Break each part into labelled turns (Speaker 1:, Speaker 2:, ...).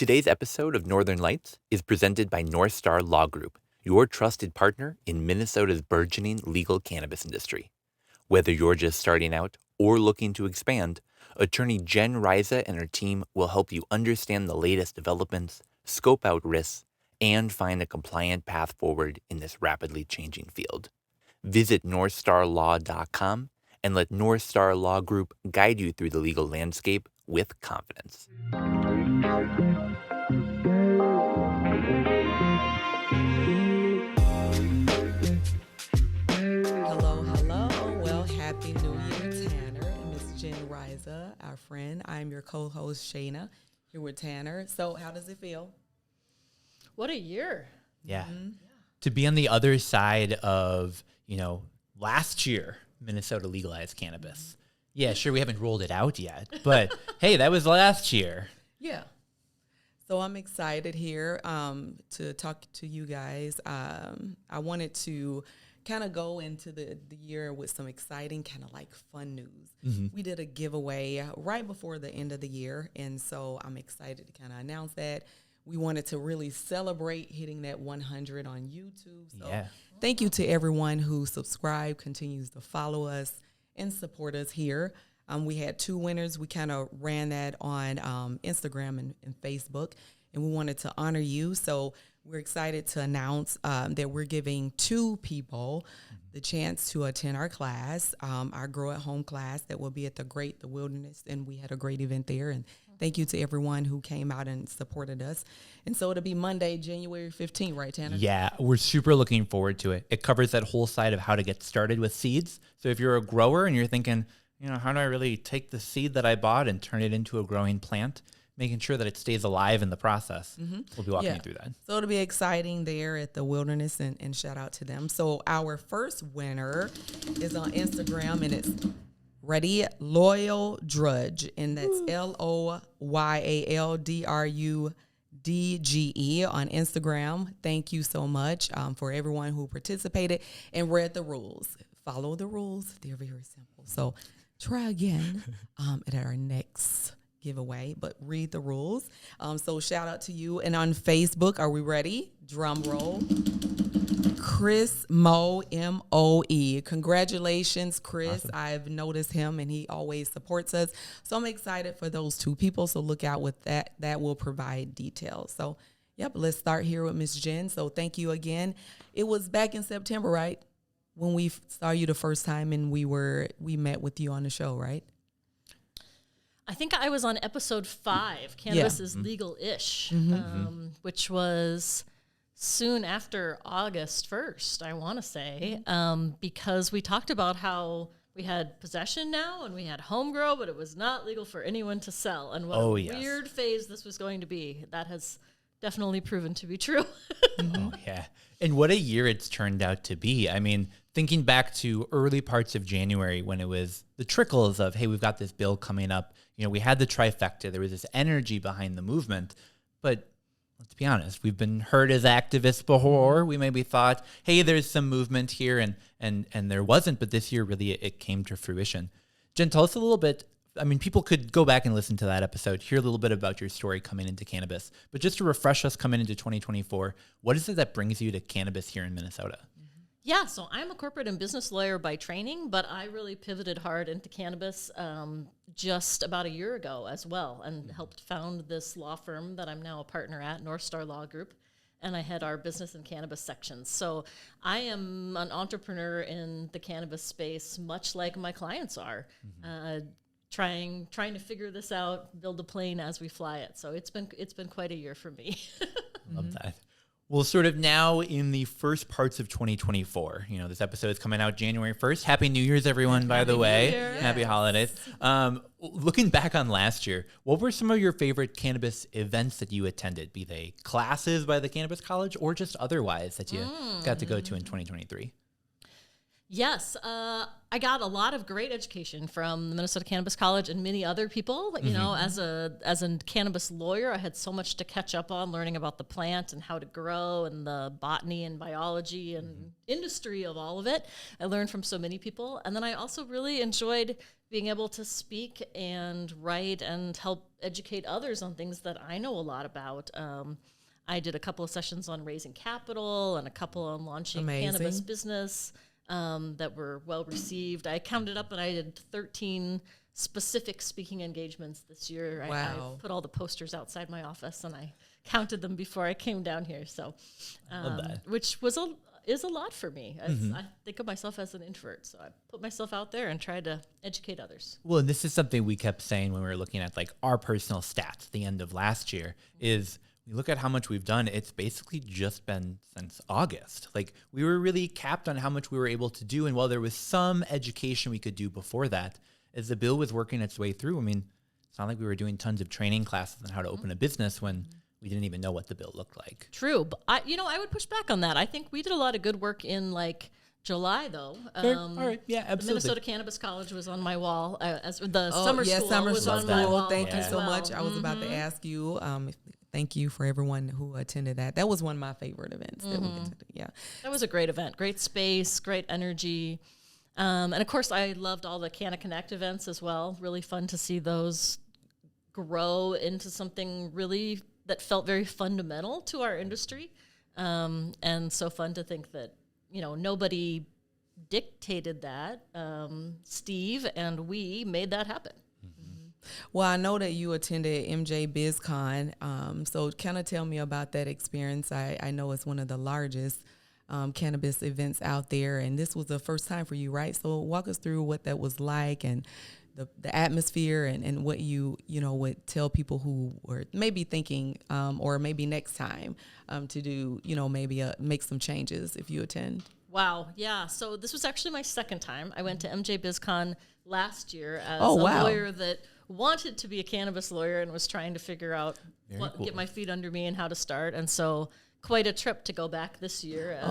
Speaker 1: Today's episode of Northern Lights is presented by North Star Law Group, your trusted partner in Minnesota's burgeoning legal cannabis industry. Whether you're just starting out or looking to expand, attorney Jen Reise and her team will help you understand the latest developments, scope out risks, and find a compliant path forward in this rapidly changing field. Visit northstarlaw.com and let North Star Law Group guide you through the legal landscape with confidence.
Speaker 2: Hello. Well, Happy New Year, Tanner and Miss Jen Reise, our friend. I'm your co-host, Shayna, here with Tanner. So how does it feel?
Speaker 3: What a year.
Speaker 4: Yeah. To be on the other side of, last year, Minnesota legalized cannabis. Yeah, sure, we haven't rolled it out yet, but hey, that was last year.
Speaker 2: Yeah. So I'm excited here to talk to you guys. I wanted to kind of go into the year with some exciting kind of like fun news. Mm-hmm. We did a giveaway right before the end of the year, and so I'm excited to kind of announce that. We wanted to really celebrate hitting that 100 on YouTube. So Thank you to everyone who subscribed, continues to follow us, and support us here. We had 2 winners. We kind of ran that on Instagram and Facebook, and we wanted to honor you. So we're excited to announce that we're giving 2 people the chance to attend our class, our Grow at Home class that will be at the Wilderness, and we had a great event there. And thank you to everyone who came out and supported us. And so it'll be Monday, January 15th, right, Tanner?
Speaker 4: Yeah, we're super looking forward to it. It covers that whole side of how to get started with seeds. So if you're a grower and you're thinking, how do I really take the seed that I bought and turn it into a growing plant, making sure that it stays alive in the process. Mm-hmm. We'll be walking you through that.
Speaker 2: So it'll be exciting there at the Wilderness, and shout out to them. So our first winner is on Instagram, and it's Ready Loyal Drudge, and that's LOYALDRUDGE on Instagram. Thank you so much for everyone who participated and read the rules. Follow the rules. They're very simple. So try again at our next giveaway, but read the rules. So shout out to you. And on Facebook, are we ready? Drum roll. Chris Moe, M-O-E. Congratulations, Chris. Awesome. I've noticed him, and he always supports us. So I'm excited for those 2 people. So look out with that. That will provide details. So, let's start here with Miss Jen. So thank you again. It was back in September, right? When we saw you the first time, and we met with you on the show, right?
Speaker 3: I think I was on episode 5. Cannabis is legal-ish, which was soon after August 1st, I want to say, because we talked about how we had possession now and we had home grow, but it was not legal for anyone to sell. And what a weird phase this was going to be. That has definitely proven to be true.
Speaker 4: Oh, yeah. And what a year it's turned out to be. I mean, thinking back to early parts of January when it was the trickles of, hey, we've got this bill coming up. We had the trifecta. There was this energy behind the movement. But let's be honest, we've been heard as activists before. We maybe thought, hey, there's some movement here, and there wasn't. But this year, really, it came to fruition. Jen, tell us a little bit. I mean, people could go back and listen to that episode, hear a little bit about your story coming into cannabis. But just to refresh us coming into 2024, what is it that brings you to cannabis here in Minnesota?
Speaker 3: Yeah, so I'm a corporate and business lawyer by training, but I really pivoted hard into cannabis just about a year ago as well, and helped found this law firm that I'm now a partner at, North Star Law Group, and I head our business and cannabis sections. So I am an entrepreneur in the cannabis space, much like my clients are, trying to figure this out, build a plane as we fly it. So it's been quite a year for me.
Speaker 4: Love that. Well, sort of now in the first parts of 2024, this episode is coming out January 1st. Happy New Year's, everyone, by the way. Happy holidays. Looking back on last year, what were some of your favorite cannabis events that you attended, be they classes by the Cannabis College or just otherwise that you got to go to in 2023?
Speaker 3: Yes, I got a lot of great education from the Minnesota Cannabis College and many other people. You know, as a cannabis lawyer, I had so much to catch up on, learning about the plant and how to grow and the botany and biology and industry of all of it. I learned from so many people, and then I also really enjoyed being able to speak and write and help educate others on things that I know a lot about. I did a couple of sessions on raising capital and a couple on launching cannabis business. That were well received. I counted up and I did 13 specific speaking engagements this year.
Speaker 2: Wow.
Speaker 3: I put all the posters outside my office and I counted them before I came down here. So, which is a lot for me. I think of myself as an introvert, so I put myself out there and tried to educate others.
Speaker 4: Well, and this is something we kept saying when we were looking at like our personal stats at the end of last year is you look at how much we've done, it's basically just been since August. Like we were really capped on how much we were able to do. And while there was some education we could do before that, as the bill was working its way through, I mean, it's not like we were doing tons of training classes on how to open a business when we didn't even know what the bill looked like.
Speaker 3: True. But I would push back on that. I think we did a lot of good work in like July, though.
Speaker 4: All right. Yeah, absolutely.
Speaker 3: The Minnesota Cannabis College was on my wall. As the summer school was on my
Speaker 2: school.
Speaker 3: wall.
Speaker 2: Thank you so much. I was about to ask you. Thank you for everyone who attended that. That was one of my favorite events that we attended. Yeah,
Speaker 3: that was a great event. Great space, great energy, and of course, I loved all the Canna Connect events as well. Really fun to see those grow into something really that felt very fundamental to our industry, and so fun to think that nobody dictated that. Steve and we made that happen.
Speaker 2: Well, I know that you attended MJ BizCon, so kind of tell me about that experience. I know it's one of the largest cannabis events out there, and this was the first time for you, right? So walk us through what that was like and the atmosphere and what you would tell people who were maybe thinking or maybe next time to do, maybe make some changes if you attend.
Speaker 3: Wow. Yeah. So this was actually my second time. I went to MJ BizCon last year as
Speaker 2: a
Speaker 3: lawyer that wanted to be a cannabis lawyer and was trying to figure out get my feet under me and how to start. And so quite a trip to go back this year as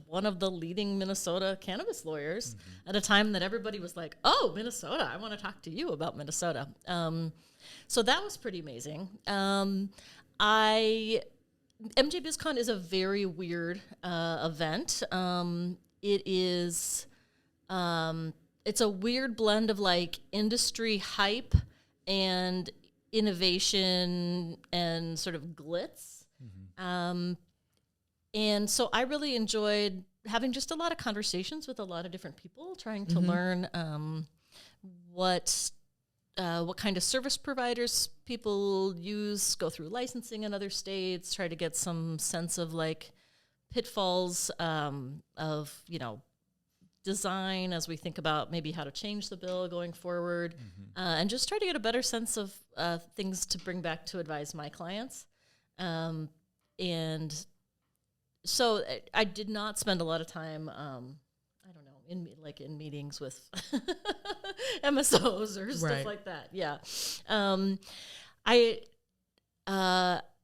Speaker 3: one of the leading Minnesota cannabis lawyers at a time that everybody was like, oh, Minnesota, I want to talk to you about Minnesota. So that was pretty amazing. MJ BizCon is a very weird event. It is, it's a weird blend of like industry hype and innovation and sort of glitz. And so I really enjoyed having just a lot of conversations with a lot of different people, trying to learn what kind of service providers people use, go through licensing in other states, try to get some sense of like pitfalls of, design as we think about maybe how to change the bill going forward, and just try to get a better sense of things to bring back to advise my clients. And so I did not spend a lot of time, in meetings with MSOs or stuff like that. Yeah. I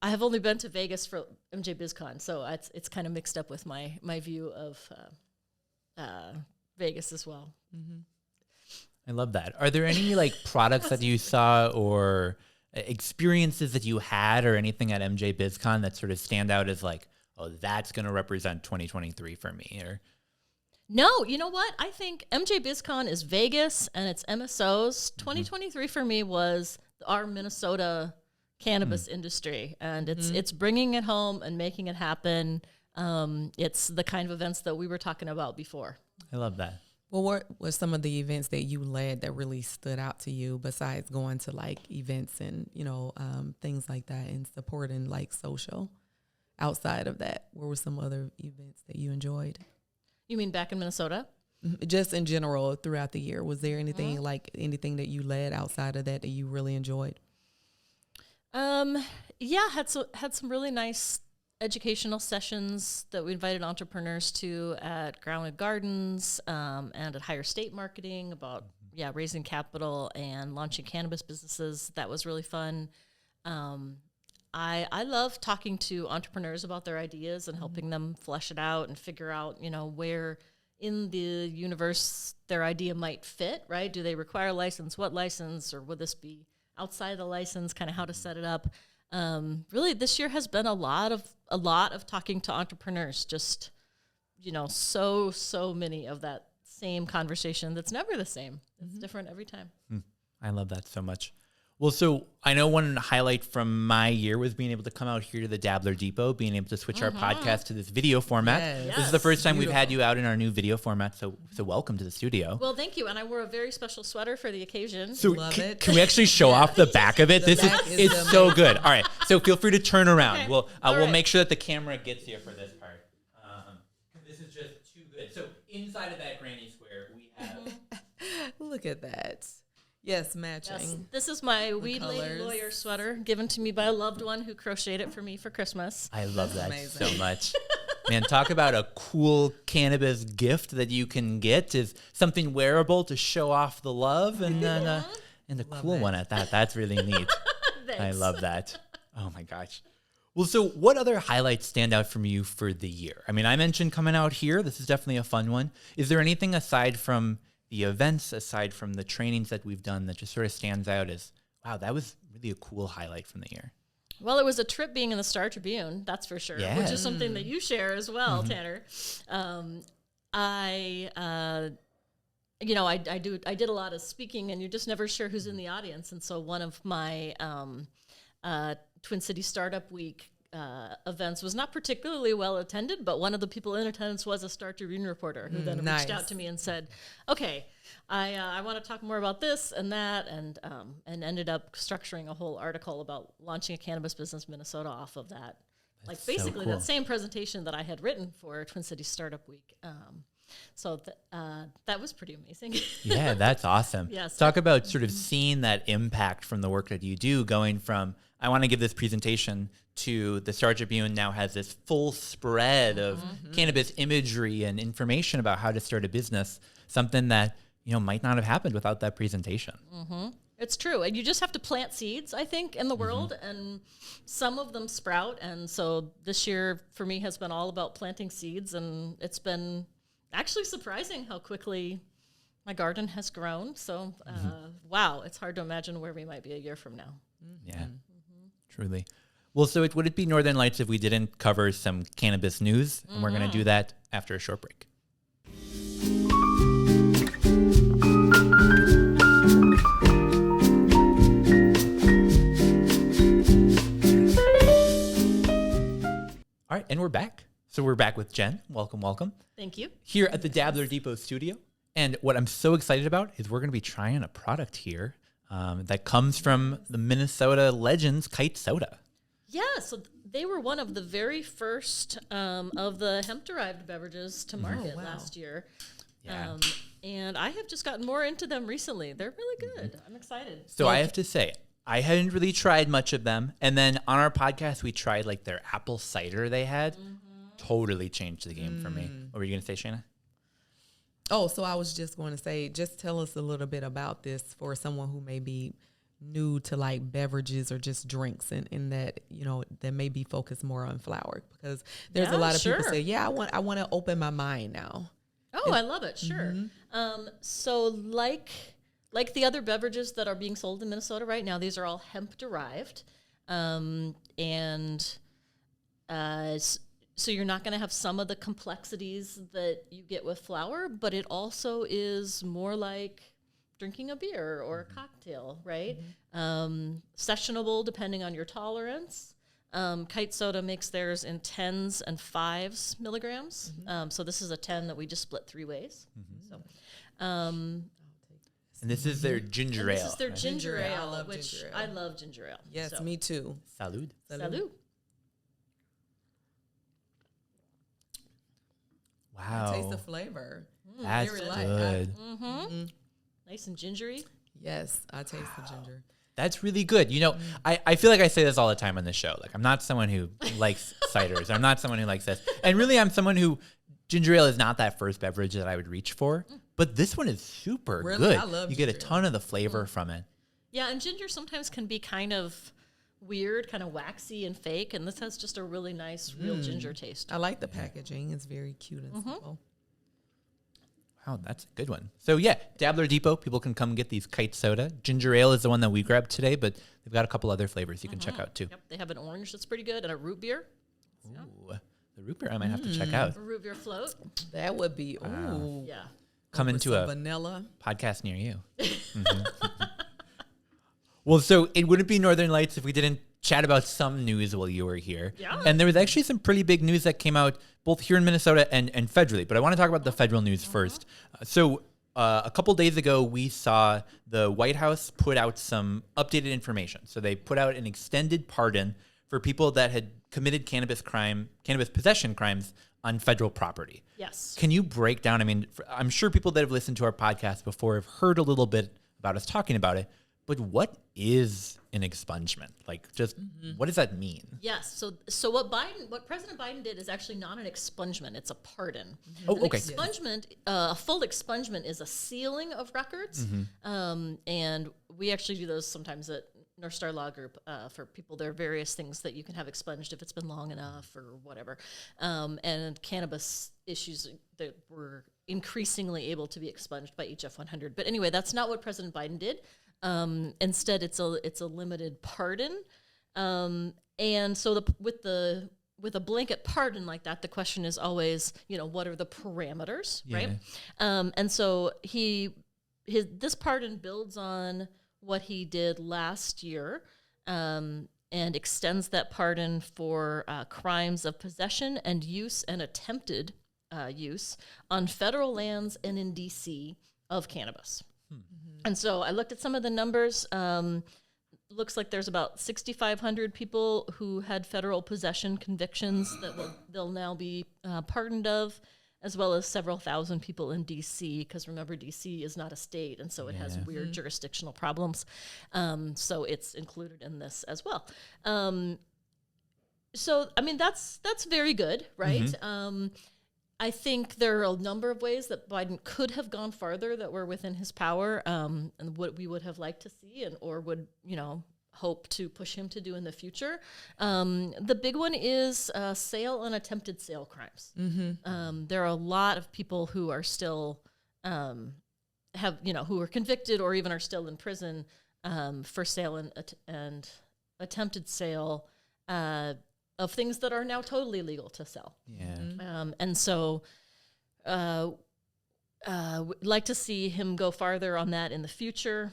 Speaker 3: have only been to Vegas for MJ BizCon, so it's kind of mixed up with my view of Vegas as well.
Speaker 4: I love that. Are there any like products that you saw or experiences that you had or anything at MJ BizCon that sort of stand out as like, oh, that's going to represent 2023 for me? Or
Speaker 3: no, you know what? I think MJ BizCon is Vegas and it's MSOs. 2023 for me was our Minnesota cannabis industry, and it's bringing it home and making it happen. It's the kind of events that we were talking about before.
Speaker 4: I love that.
Speaker 2: Well, what were some of the events that you led that really stood out to you besides going to like events and, things like that and supporting like social? Outside of that, what were some other events that you enjoyed?
Speaker 3: You mean back in Minnesota?
Speaker 2: Just in general throughout the year. Was there anything anything that you led outside of that you really enjoyed?
Speaker 3: Yeah, had some really nice educational sessions that we invited entrepreneurs to at Grounded Gardens and at Higher State Marketing about raising capital and launching cannabis businesses. That was really fun. I love talking to entrepreneurs about their ideas and helping them flesh it out and figure out, where in the universe their idea might fit, right? Do they require a license? What license? Or would this be outside the license? Kind of how to set it up. Really, this year has been a lot of talking to entrepreneurs. Just, so many of that same conversation that's never the same. It's different every time.
Speaker 4: I love that so much. Well, so I know one highlight from my year was being able to come out here to the Dabbler Depot, being able to switch our podcast to this video format.
Speaker 2: Yes.
Speaker 4: This is the first time we've had
Speaker 2: Beautiful.
Speaker 4: you out in our new video format, so welcome to the studio.
Speaker 3: Well, thank you. And I wore a very special sweater for the occasion.
Speaker 4: So
Speaker 2: Love it.
Speaker 4: can we actually show off the back of it?
Speaker 2: The
Speaker 4: This is
Speaker 2: back is
Speaker 4: it's so
Speaker 2: amazing.
Speaker 4: good. All right, so feel free to turn around.
Speaker 3: Okay.
Speaker 4: We'll
Speaker 3: All right.
Speaker 4: make sure that the camera gets here for this part. 'Cause this is just too good. So inside of that granny square, we have
Speaker 2: Look at that. Yes, matching.
Speaker 3: Yes, this is my Weed Lady
Speaker 2: colors.
Speaker 3: Lawyer sweater given to me by a loved one who crocheted it for me for Christmas.
Speaker 4: I love
Speaker 2: That's
Speaker 4: that so
Speaker 2: amazing.
Speaker 4: much. Man, talk about a cool cannabis gift that you can get is something wearable to show off the love and then and a cool
Speaker 2: it.
Speaker 4: one at that. That's really neat. I
Speaker 3: Thanks.
Speaker 4: love that. Oh my gosh. Well, so what other highlights stand out from you for the year? I mean, I mentioned coming out here. This is definitely a fun one. Is there anything aside from the events, aside from the trainings that we've done that just sort of stands out as, wow, that was really a cool highlight from the year?
Speaker 3: Well, it was a trip being in the Star Tribune, that's for sure,
Speaker 4: Yeah.
Speaker 3: which is something that you share as well, Tanner. I did a lot of speaking, and you're just never sure who's in the audience. And so one of my Twin City Startup Week events was not particularly well attended, but one of the people in attendance was a Star Tribune reporter who then reached out
Speaker 2: Nice.
Speaker 3: to me and said, "Okay, I want to talk more about this and that," and ended up structuring a whole article about launching a cannabis business in Minnesota off of that. Like
Speaker 4: so
Speaker 3: basically
Speaker 4: cool.
Speaker 3: that same presentation that I had written for Twin City Startup Week. So that was pretty amazing.
Speaker 4: Yeah, that's awesome.
Speaker 3: Yes.
Speaker 4: Talk about sort of seeing that impact from the work that you do, going from, I want to give this presentation, to the Star Tribune now has this full spread of cannabis imagery and information about how to start a business, something that, might not have happened without that presentation.
Speaker 3: It's true. And you just have to plant seeds, I think, in the world, and some of them sprout. And so this year for me has been all about planting seeds, and it's been actually surprising how quickly my garden has grown. So, wow, it's hard to imagine where we might be a year from now.
Speaker 4: Yeah, truly. Well, so would it be Northern Lights if we didn't cover some cannabis news? And we're going to do that after a short break. All right, and we're back. So we're back with Jen. Welcome, welcome.
Speaker 3: Thank you.
Speaker 4: Here at the Dabbler Depot studio. And what I'm so excited about is we're going to be trying a product here that comes from the Minnesota Legends Kite Soda.
Speaker 3: Yeah, so they were one of the very first of the hemp-derived beverages to market
Speaker 2: wow.
Speaker 3: last year.
Speaker 4: Yeah.
Speaker 3: And I have just gotten more into them recently. They're really good. I'm excited.
Speaker 4: So I have to say, I hadn't really tried much of them. And then on our podcast, we tried like their apple cider they had. Totally changed the game for me. What were you going to say, Shayna?
Speaker 2: Oh, so I was just going to say, just tell us a little bit about this for someone who may be new to like beverages or just drinks, and that, that may be focused more on flower, because there's
Speaker 3: Yeah,
Speaker 2: a lot of people
Speaker 3: sure.
Speaker 2: say, yeah, I want to open my mind now.
Speaker 3: Oh, I love it. Sure. So like the other beverages that are being sold in Minnesota right now, these are all hemp derived. So you're not going to have some of the complexities that you get with flour, but it also is more like drinking a beer or a cocktail, right? Sessionable depending on your tolerance. Kite Soda makes theirs in 10s and 5s milligrams. So this is a 10 that we just split 3 ways. So,
Speaker 4: And this is their ginger ale.
Speaker 3: this is their
Speaker 4: right?
Speaker 3: ginger ale,
Speaker 2: I love
Speaker 3: which
Speaker 2: ginger ale.
Speaker 3: I love ginger ale.
Speaker 2: Yes,
Speaker 3: So,
Speaker 2: me too.
Speaker 4: Salud.
Speaker 3: Salud.
Speaker 4: Wow.
Speaker 2: Taste the flavor.
Speaker 4: That's
Speaker 2: very light.
Speaker 4: good.
Speaker 3: Nice and gingery.
Speaker 2: Yes, I taste the ginger.
Speaker 4: That's really good. I feel like I say this all the time on the show. Like, I'm not someone who likes ciders. I'm not someone who likes this. And really, I'm someone who, ginger ale is not that first beverage that I would reach for. But this one is super
Speaker 2: Really?
Speaker 4: good.
Speaker 2: I love
Speaker 4: You get a
Speaker 2: ginger ale.
Speaker 4: ton of the flavor from it.
Speaker 3: Yeah, and ginger sometimes can be kind of weird, kind of waxy and fake, and this has just a really nice, real ginger taste.
Speaker 2: I like the packaging. It's very cute and simple.
Speaker 4: Oh, that's a good one. So yeah, Dabbler Depot, people can come get these Kite soda. Ginger ale is the one that we grabbed today, but they've got a couple other flavors you can check out too.
Speaker 3: Yep, they have an orange that's pretty good and a root beer.
Speaker 4: Ooh, the root beer I might have to check out.
Speaker 3: A root beer float.
Speaker 2: That would be
Speaker 3: Yeah.
Speaker 4: Come
Speaker 2: with
Speaker 4: into
Speaker 2: some
Speaker 4: a
Speaker 2: vanilla.
Speaker 4: podcast near you. Well, so it wouldn't be Northern Lights if we didn't chat about some news while you were here.
Speaker 3: Yeah.
Speaker 4: And there was actually some pretty big news that came out both here in Minnesota and federally. But I want to talk about the federal news first. So a couple days ago, we saw the White House put out some updated information. So they put out an extended pardon for people that had committed cannabis possession crimes on federal property.
Speaker 3: Yes.
Speaker 4: Can you break down? I mean, I'm sure people that have listened to our podcast before have heard a little bit about us talking about it, but what is an expungement? Like, just what does that mean?
Speaker 3: Yes. So what President Biden did is actually not an expungement; it's a pardon.
Speaker 4: Oh,
Speaker 3: An
Speaker 4: okay.
Speaker 3: expungement, a full expungement, is a sealing of records, and we actually do those sometimes at North Star Law Group for people. There are various things that you can have expunged if it's been long enough or whatever, and cannabis issues that were increasingly able to be expunged by HF 100. But anyway, that's not what President Biden did. Instead, it's a limited pardon, and so with a blanket pardon like that, the question is always, what are the parameters, right? And so this pardon builds on what he did last year, and extends that pardon for crimes of possession and use and attempted use on federal lands and in D.C. of cannabis. And so I looked at some of the numbers. Looks like there's about 6,500 people who had federal possession convictions that they'll now be pardoned of, as well as several thousand people in D.C., because remember, D.C. is not a state, and so it has weird jurisdictional problems. So it's included in this as well. So, I mean, that's very good, right? I think there are a number of ways that Biden could have gone farther that were within his power, and what we would have liked to see, or would, hope to push him to do in the future. The big one is sale and attempted sale crimes. There are a lot of people who are still who are convicted or even are still in prison for sale and attempted sale of things that are now totally legal to sell. And so would like to see him go farther on that in the future.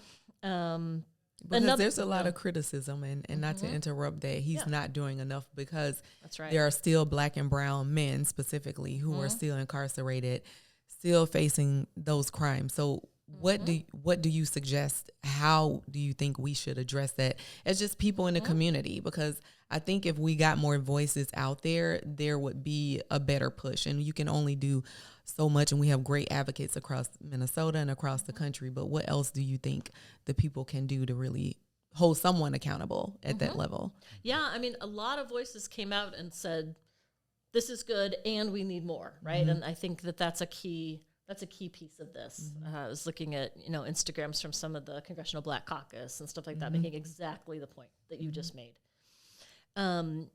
Speaker 2: Because there's a lot of criticism, and not to interrupt that, he's not doing enough, because
Speaker 3: that's right.
Speaker 2: There are still Black and brown men specifically who are still incarcerated, still facing those crimes. So what do you suggest? How do you think we should address that as just people in the community? Because I think if we got more voices out there, there would be a better push. And you can only do so much, and we have great advocates across Minnesota and across the country. But what else do you think the people can do to really hold someone accountable at that level?
Speaker 3: Yeah, I mean, a lot of voices came out and said, this is good and we need more, right? And I think that's a key piece of this. I was looking at, Instagrams from some of the Congressional Black Caucus and stuff like that, making exactly the point that you just made. In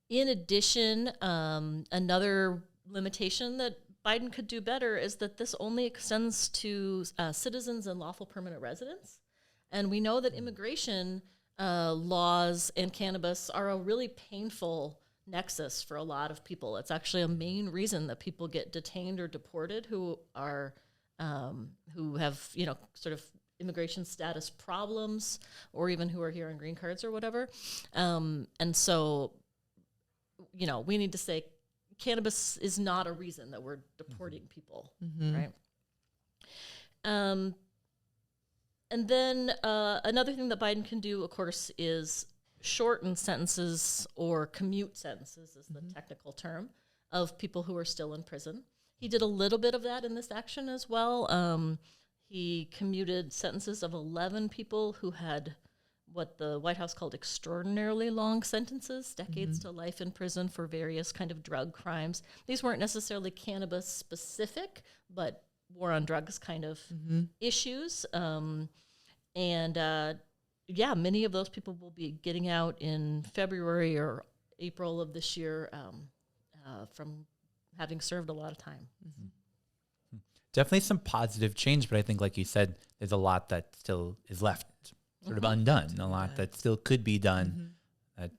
Speaker 3: addition, another limitation that Biden could do better is that this only extends to citizens and lawful permanent residents. And we know that immigration laws and cannabis are a really painful nexus for a lot of people. It's actually a main reason that people get detained or deported who have, sort of immigration status problems, or even who are here on green cards or whatever. And so, we need to say cannabis is not a reason that we're deporting people, right? And then another thing that Biden can do, of course, is shorten sentences, or commute sentences is the technical term, of people who are still in prison. He did a little bit of that in this action as well. He commuted sentences of 11 people who had what the White House called extraordinarily long sentences, decades to life in prison for various kind of drug crimes. These weren't necessarily cannabis specific, but war on drugs kind of issues. Many of those people will be getting out in February or April of this year from having served a lot of time.
Speaker 4: definitely some positive change, but I think, like you said, there's a lot that still is left sort of undone, a lot that still could be done that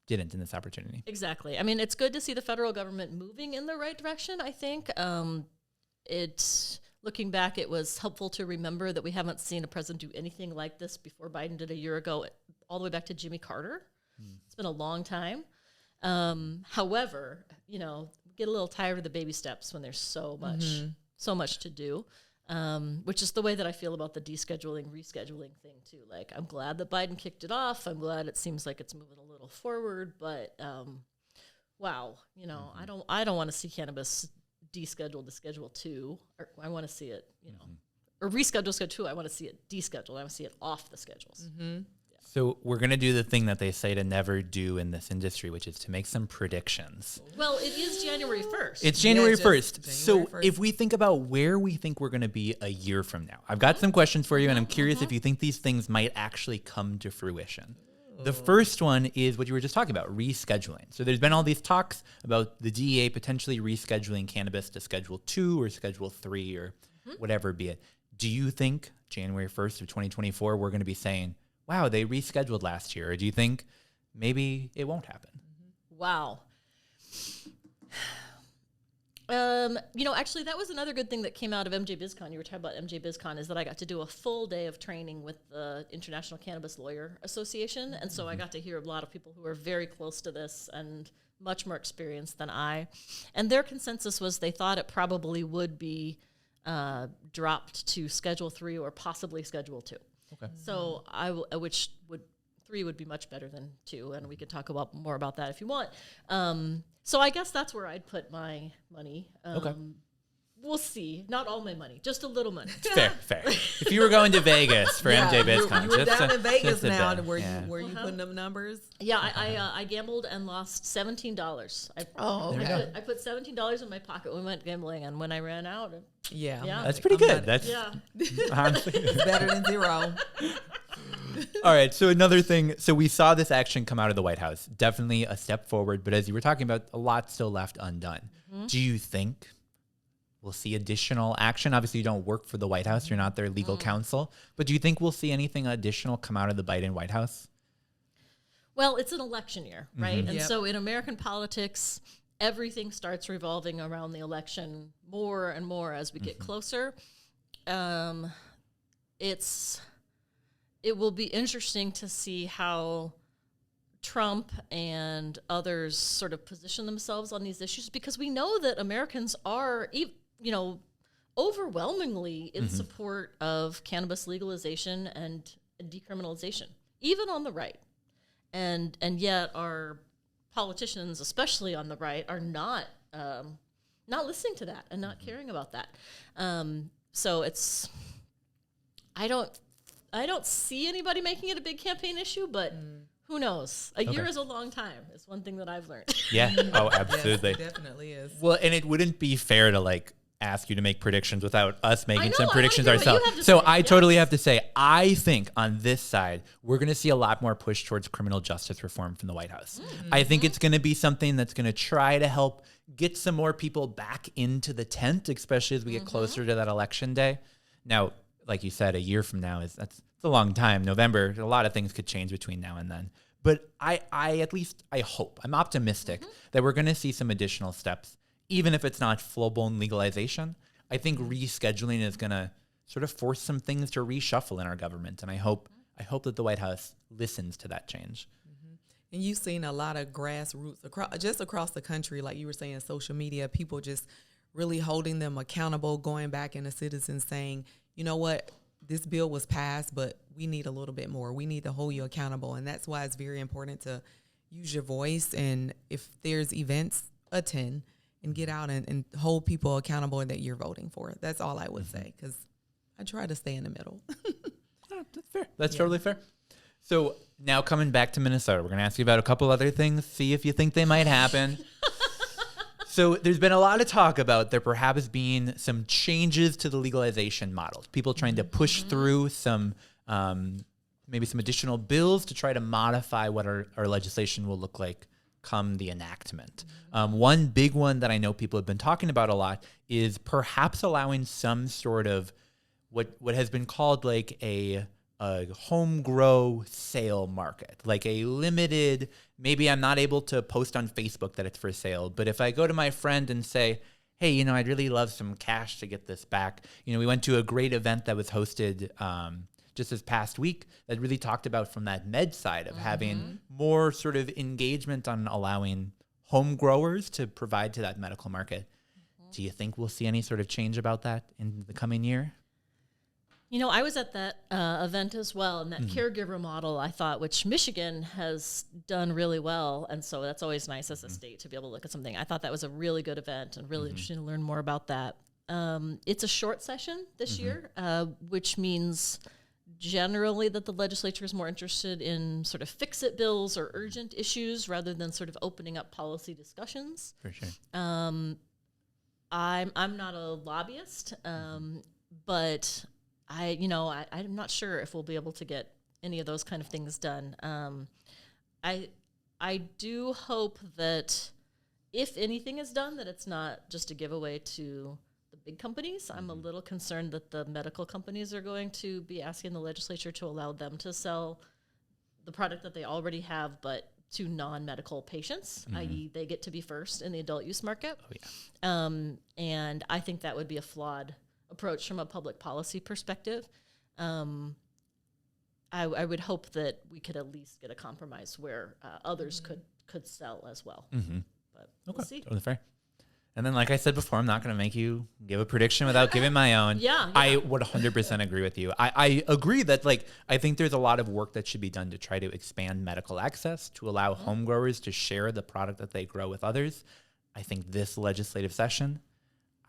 Speaker 4: didn't in this opportunity.
Speaker 3: Exactly. I mean, it's good to see the federal government moving in the right direction, I think. Looking back, it was helpful to remember that we haven't seen a president do anything like this before Biden did a year ago, all the way back to Jimmy Carter. It's been a long time. However, get a little tired of the baby steps when there's so much to do, which is the way that I feel about the descheduling, rescheduling thing too. Like, I'm glad that Biden kicked it off. I'm glad it seems like it's moving a little forward, but wow, I don't want to see cannabis descheduled to Schedule 2. Or I want to see it, or reschedule Schedule 2. I want to see it descheduled. I want to see it off the schedules.
Speaker 4: So we're going to do the thing that they say to never do in this industry, which is to make some predictions.
Speaker 3: Well, it is January 1st.
Speaker 4: It's January 1st.
Speaker 2: January
Speaker 4: So
Speaker 2: 1st.
Speaker 4: if we think about where we think we're going to be a year from now, I've got some questions for you, and I'm curious if you think these things might actually come to fruition. The first one is what you were just talking about, rescheduling. So there's been all these talks about the DEA potentially rescheduling cannabis to Schedule 2 or Schedule 3 or whatever be it. Do you think January 1st of 2024, we're going to be saying, wow, they rescheduled last year? Or do you think maybe it won't happen?
Speaker 3: Wow. Actually, that was another good thing that came out of MJ BizCon. You were talking about MJ BizCon, is that I got to do a full day of training with the International Cannabis Lawyer Association. And so I got to hear a lot of people who are very close to this and much more experienced than I. And their consensus was they thought it probably would be dropped to Schedule 3 or possibly Schedule 2.
Speaker 4: Okay.
Speaker 3: So which 3 would be much better than 2, and we could talk more about that if you want. So I guess that's where I'd put my money.
Speaker 4: Okay.
Speaker 3: We'll see. Not all my money, just a little money.
Speaker 4: Fair. If you were going to Vegas for MJ BizCon,
Speaker 2: you were
Speaker 4: just
Speaker 2: down
Speaker 4: a-
Speaker 2: in Vegas
Speaker 4: just a
Speaker 2: now.
Speaker 4: bit.
Speaker 2: Were
Speaker 4: Yeah.
Speaker 2: you putting them numbers?
Speaker 3: Yeah, I gambled and lost $17. I put $17 in my pocket when we went gambling, and when I ran out,
Speaker 2: Yeah.
Speaker 4: That's pretty good. That's
Speaker 3: yeah.
Speaker 4: honestly.
Speaker 2: It's better than 0.
Speaker 4: All right. So another thing. So we saw this action come out of the White House. Definitely a step forward. But as you were talking about, a lot still left undone. Do you think we'll see additional action? Obviously, you don't work for the White House. You're not their legal counsel. But do you think we'll see anything additional come out of the Biden White House?
Speaker 3: Well, it's an election year, right? And
Speaker 2: Yep.
Speaker 3: so in American politics, everything starts revolving around the election more and more as we get closer. It will be interesting to see how Trump and others sort of position themselves on these issues, because we know that Americans are, overwhelmingly in support of cannabis legalization and decriminalization, even on the right. And yet our politicians, especially on the right, are not listening to that and not caring about that. So I don't see anybody making it a big campaign issue, but who knows? A year is a long time. It's one thing that I've learned.
Speaker 4: Yeah. Oh, absolutely.
Speaker 2: Yes, it definitely is.
Speaker 4: Well, and it wouldn't be fair to ask you to make predictions without us making
Speaker 3: know,
Speaker 4: some
Speaker 3: I wanna
Speaker 4: predictions
Speaker 3: hear what you
Speaker 4: ourselves.
Speaker 3: have to
Speaker 4: So
Speaker 3: say.
Speaker 4: I
Speaker 3: Yes.
Speaker 4: totally have to say, I think on this side, we're going to see a lot more push towards criminal justice reform from the White House. I think it's going to be something that's going to try to help get some more people back into the tent, especially as we get closer to that election day. Now, like you said, a year from now it's a long time. November, a lot of things could change between now and then. But I hope, I'm optimistic that we're going to see some additional steps, even if it's not full-blown legalization. I think rescheduling is going to sort of force some things to reshuffle in our government. And I hope that the White House listens to that change.
Speaker 2: And you've seen a lot of grassroots across the country, like you were saying, social media, people just really holding them accountable, going back into citizens saying, you know what, this bill was passed, but we need a little bit more. We need to hold you accountable. And that's why it's very important to use your voice. And if there's events, attend and get out and hold people accountable that you're voting for. That's all I would say, because I try to stay in the middle.
Speaker 4: Oh, that's fair. That's totally fair. So now coming back to Minnesota, we're going to ask you about a couple other things, see if you think they might happen. So there's been a lot of talk about there perhaps being some changes to the legalization model. People trying to push through some, maybe some additional bills to try to modify what our legislation will look like come the enactment. One big one that I know people have been talking about a lot is perhaps allowing some sort of what has been called like a home grow sale market, like a limited, maybe I'm not able to post on Facebook that it's for sale, but if I go to my friend and say, hey, I'd really love some cash to get this back. We went to a great event that was hosted just this past week that really talked about from that med side of having more sort of engagement on allowing home growers to provide to that medical market. Do you think we'll see any sort of change about that in the coming year?
Speaker 3: I was at that event as well, and that caregiver model, I thought, which Michigan has done really well, and so that's always nice as a state to be able to look at something. I thought that was a really good event and really interesting to learn more about that. It's a short session this year, which means generally that the legislature is more interested in sort of fix-it bills or urgent issues rather than sort of opening up policy discussions.
Speaker 4: For sure.
Speaker 3: I'm not a lobbyist, but I'm not sure if we'll be able to get any of those kind of things done. I do hope that if anything is done, that it's not just a giveaway to the big companies. I'm a little concerned that the medical companies are going to be asking the legislature to allow them to sell the product that they already have, but to non-medical patients, i.e. they get to be first in the adult use market.
Speaker 4: Oh, yeah.
Speaker 3: And I think that would be a flawed approach from a public policy perspective. I would hope that we could at least get a compromise where others could sell as well. But we'll see.
Speaker 4: Totally fair. And then, like I said before, I'm not going to make you give a prediction without giving my own.
Speaker 3: Yeah.
Speaker 4: I would 100% agree with you. I agree that, I think there's a lot of work that should be done to try to expand medical access, to allow home growers to share the product that they grow with others. I think this legislative session,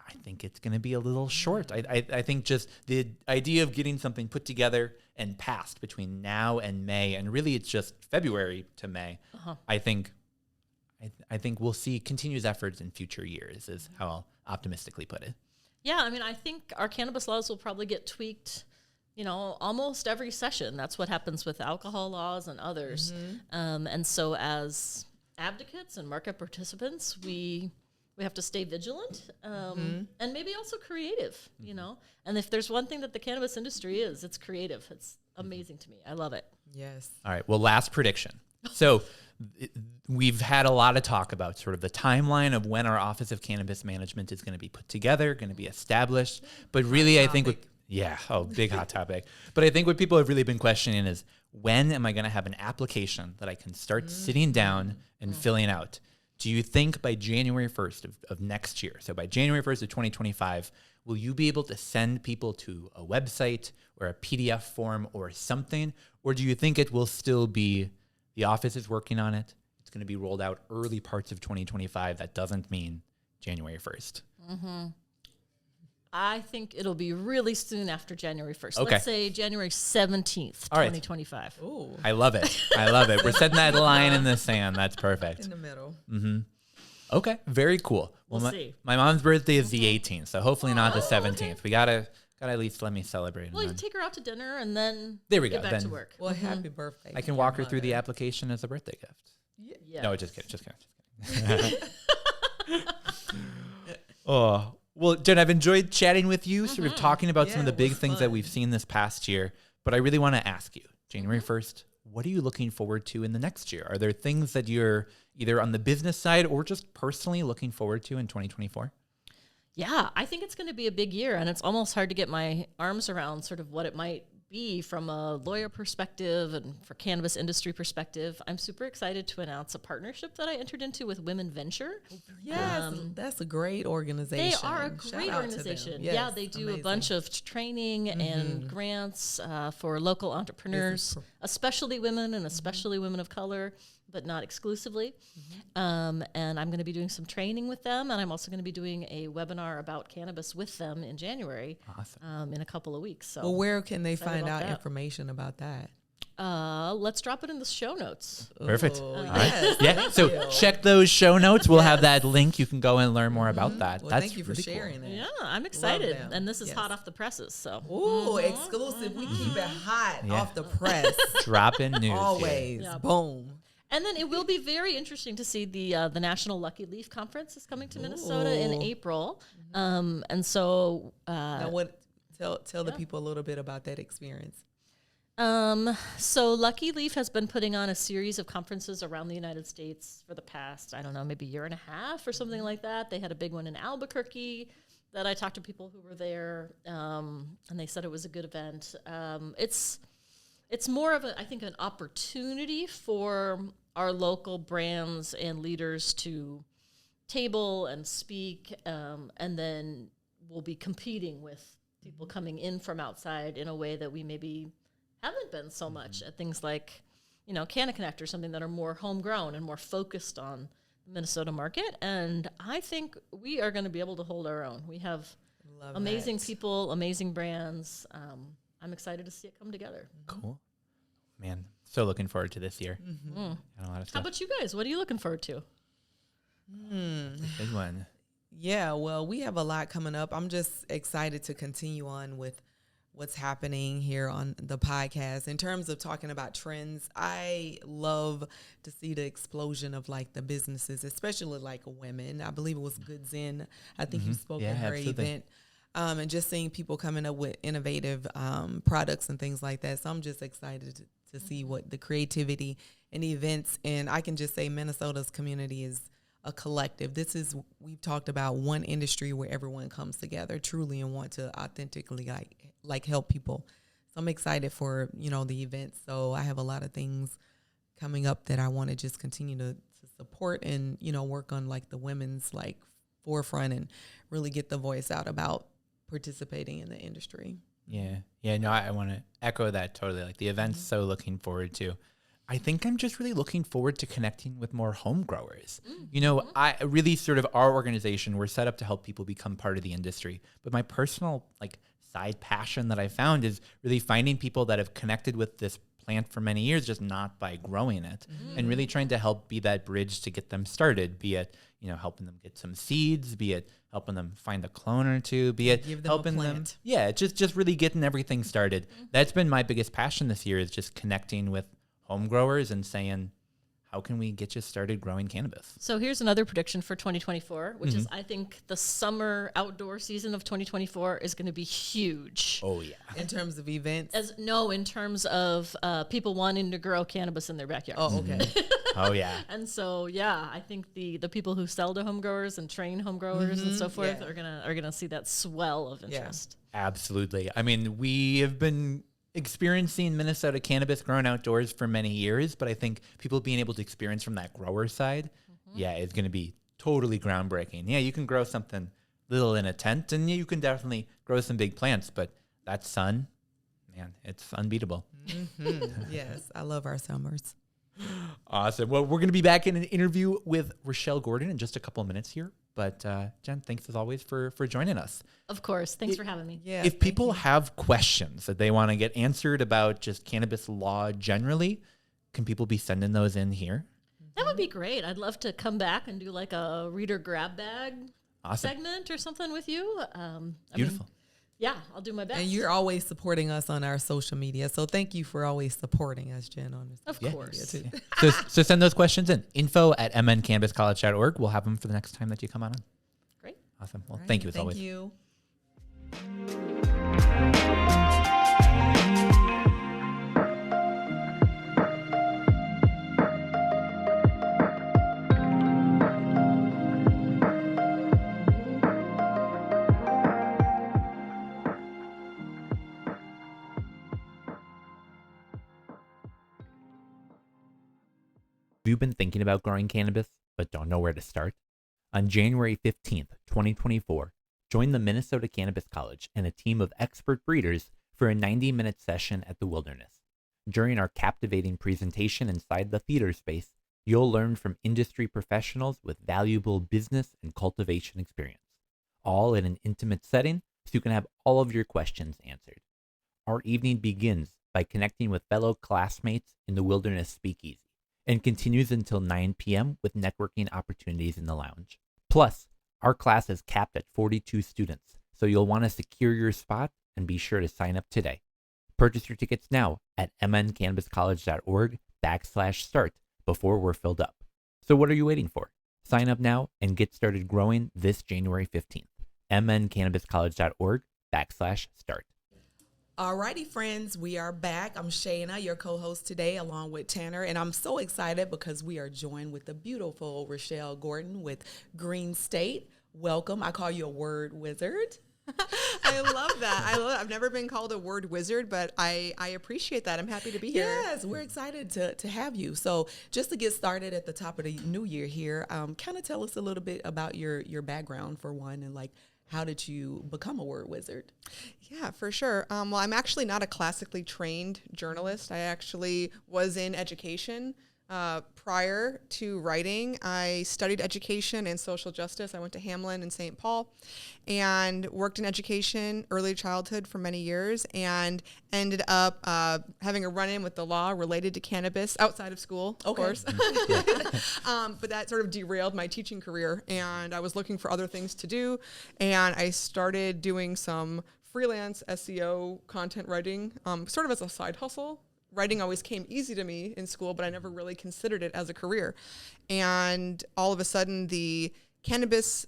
Speaker 4: I think it's going to be a little short. I think just the idea of getting something put together and passed between now and May, and really it's just February to May, I think we'll see continuous efforts in future years is how I'll optimistically put it.
Speaker 3: Yeah, I think our cannabis laws will probably get tweaked, almost every session. That's what happens with alcohol laws and others. And so as advocates and market participants, we have to stay vigilant and maybe also creative, And if there's one thing that the cannabis industry is, it's creative. It's amazing to me. I love it.
Speaker 2: Yes.
Speaker 4: All right. Well, last prediction. So we've had a lot of talk about sort of the timeline of when our Office of Cannabis Management is going to be put together, going to be established. But really, I think big hot topic. But I think what people have really been questioning is, when am I going to have an application that I can start sitting down and filling out? Do you think by January 1st of next year, so by January 1st of 2025, will you be able to send people to a website or a PDF form or something? Or do you think it will still be, the office is working on it, it's going to be rolled out early parts of 2025? That doesn't mean January 1st.
Speaker 3: I think it'll be really soon after January 1st.
Speaker 4: Okay.
Speaker 3: Let's say January 17th, 2025.
Speaker 2: Ooh.
Speaker 4: I love it. We're setting that line in the sand. That's perfect.
Speaker 2: In the middle.
Speaker 4: Okay, very cool.
Speaker 3: We'll see.
Speaker 4: My mom's birthday is the 18th, so hopefully not the 17th. Okay. We gotta at least let me celebrate.
Speaker 3: Well, you take her out to dinner and then
Speaker 4: there we
Speaker 3: get
Speaker 4: go.
Speaker 3: back to work.
Speaker 2: Well, happy birthday.
Speaker 4: I can walk her through the application as a birthday gift.
Speaker 3: Yeah.
Speaker 4: No, just kidding. Oh. Well, Jen, I've enjoyed chatting with you, sort of talking about some of the big things that we've seen this past year. But I really want to ask you, January 1st, what are you looking forward to in the next year? Are there things that you're either on the business side or just personally looking forward to in 2024?
Speaker 3: Yeah, I think it's going to be a big year, and it's almost hard to get my arms around sort of what it might be from a lawyer perspective and for cannabis industry perspective. I'm super excited to announce a partnership that I entered into with Women Venture.
Speaker 2: Yes, that's a great organization.
Speaker 3: They are a great organization.
Speaker 2: Yes,
Speaker 3: yeah, they do a bunch of training and grants for local entrepreneurs, especially women and especially women of color, but not exclusively. And I'm going to be doing some training with them, and I'm also going to be doing a webinar about cannabis with them in January.
Speaker 4: Awesome.
Speaker 3: In a couple of weeks. So,
Speaker 2: well, where can they find out information about that?
Speaker 3: Let's drop it in the show notes.
Speaker 4: Perfect.
Speaker 2: Oh,
Speaker 4: All
Speaker 2: yes.
Speaker 4: right. Yeah. So check those show notes. We'll have that link. You can go and learn more about that.
Speaker 2: Well,
Speaker 4: That's
Speaker 2: thank you for
Speaker 4: really
Speaker 2: sharing
Speaker 4: cool.
Speaker 2: that.
Speaker 3: Yeah, I'm excited.
Speaker 2: them.
Speaker 3: And this is
Speaker 2: Yes.
Speaker 3: hot off the presses. So,
Speaker 2: Ooh, exclusive. We keep it hot off the press.
Speaker 4: Dropping news.
Speaker 2: Always.
Speaker 3: Yeah.
Speaker 2: Boom.
Speaker 3: And then it will be very interesting to see the National Lucky Leaf Conference is coming to Minnesota in April. And so
Speaker 2: Now, tell the people a little bit about that experience.
Speaker 3: So Lucky Leaf has been putting on a series of conferences around the United States for the past, I don't know, maybe year and a half or something like that. They had a big one in Albuquerque that I talked to people who were there, and they said it was a good event. It's more of I think, an opportunity for our local brands and leaders to table and speak, and then we'll be competing with people coming in from outside in a way that we maybe haven't been so much at things like, CannaConnect or something that are more homegrown and more focused on the Minnesota market. And I think we are going to be able to hold our own. We have amazing people, amazing brands. I'm excited to see it come together.
Speaker 4: Cool. Man, so looking forward to this year.
Speaker 3: How about you guys? What are you looking forward to?
Speaker 4: Big one.
Speaker 2: Yeah, well, we have a lot coming up. I'm just excited to continue on with what's happening here on the podcast. In terms of talking about trends, I love to see the explosion of like the businesses, especially like women. I believe it was Goods In. I think you spoke at her event. And just seeing people coming up with innovative products and things like that. So I'm just excited to see what the creativity and events. And I can just say Minnesota's community is a collective. We've talked about one industry where everyone comes together truly and want to authentically like help people. So I'm excited for, the events. So I have a lot of things coming up that I want to just continue to support and, work on like the women's like forefront and really get the voice out about participating in the industry.
Speaker 4: Yeah. No, I want to echo that totally. Like the event's so looking forward to. I think I'm just really looking forward to connecting with more home growers. I really sort of our organization, we're set up to help people become part of the industry. But my personal side passion that I found is really finding people that have connected with this plant for many years, just not by growing it, and really trying to help be that bridge to get them started, be it, helping them get some seeds, be it helping them find a clone or two, be it helping them. Yeah, just really getting everything started. That's been my biggest passion this year, is just connecting with home growers and saying, how can we get you started growing cannabis?
Speaker 3: So here's another prediction for 2024, which is I think the summer outdoor season of 2024 is going to be huge.
Speaker 4: Oh, yeah.
Speaker 2: In terms of events?
Speaker 3: In terms of people wanting to grow cannabis in their backyard.
Speaker 2: Oh, okay.
Speaker 4: Oh, yeah.
Speaker 3: And so, I think the people who sell to home growers and train home growers and so forth are gonna see that swell of interest.
Speaker 4: Yeah. Absolutely. I mean, we have been experiencing Minnesota cannabis grown outdoors for many years, but I think people being able to experience from that grower side, is going to be totally groundbreaking. Yeah, you can grow something little in a tent, and you can definitely grow some big plants, but that sun, man, it's unbeatable.
Speaker 2: Yes, I love our summers.
Speaker 4: Awesome. Well, we're going to be back in an interview with Rachelle Gordon in just a couple of minutes here. But Jen, thanks as always for joining us.
Speaker 3: Of course. Thanks for having me.
Speaker 2: Yeah.
Speaker 4: If people have questions that they want to get answered about just cannabis law generally, can people be sending those in here?
Speaker 3: That would be great. I'd love to come back and do like a reader grab bag segment or something with you.
Speaker 4: Beautiful.
Speaker 3: I'll do my best.
Speaker 2: And you're always supporting us on our social media. So thank you for always supporting us, Jen, on this.
Speaker 3: Of course.
Speaker 4: Too. So send those questions in. info@mncannabiscollege.org. We'll have them for the next time that you come on.
Speaker 3: Great.
Speaker 4: Awesome. Well, thank you as always.
Speaker 2: Thank you.
Speaker 1: Have you been thinking about growing cannabis but don't know where to start? On January 15th, 2024, join the Minnesota Cannabis College and a team of expert breeders for a 90-minute session at the Wilderness. During our captivating presentation inside the theater space, you'll learn from industry professionals with valuable business and cultivation experience, all in an intimate setting so you can have all of your questions answered. Our evening begins by connecting with fellow classmates in the Wilderness Speakeasy and continues until 9 p.m. with networking opportunities in the lounge. Plus, our class is capped at 42 students, so you'll want to secure your spot and be sure to sign up today. Purchase your tickets now at mncannabiscollege.org/start before we're filled up. So what are you waiting for? Sign up now and get started growing this January 15th. mncannabiscollege.org/start.
Speaker 2: Alrighty, friends, we are back. I'm Shayna, your co-host today, along with Tanner, and I'm so excited because we are joined with the beautiful Rachelle Gordon with Greenstate. Welcome. I call you a word wizard.
Speaker 5: I love that. I've never been called a word wizard, but I appreciate that. I'm happy to be here.
Speaker 2: Yes, we're excited to have you. So just to get started at the top of the new year here, kind of tell us a little bit about your background for one, and like, how did you become a word wizard?
Speaker 5: Yeah, for sure. Well, I'm actually not a classically trained journalist. I actually was in education. Prior to writing, I studied education and social justice. I went to Hamlin and St. Paul and worked in education, early childhood for many years, and ended up having a run-in with the law related to cannabis outside of school, of course. But that sort of derailed my teaching career, and I was looking for other things to do, and I started doing some freelance SEO content writing, sort of as a side hustle. Writing always came easy to me in school, but I never really considered it as a career. And all of a sudden, the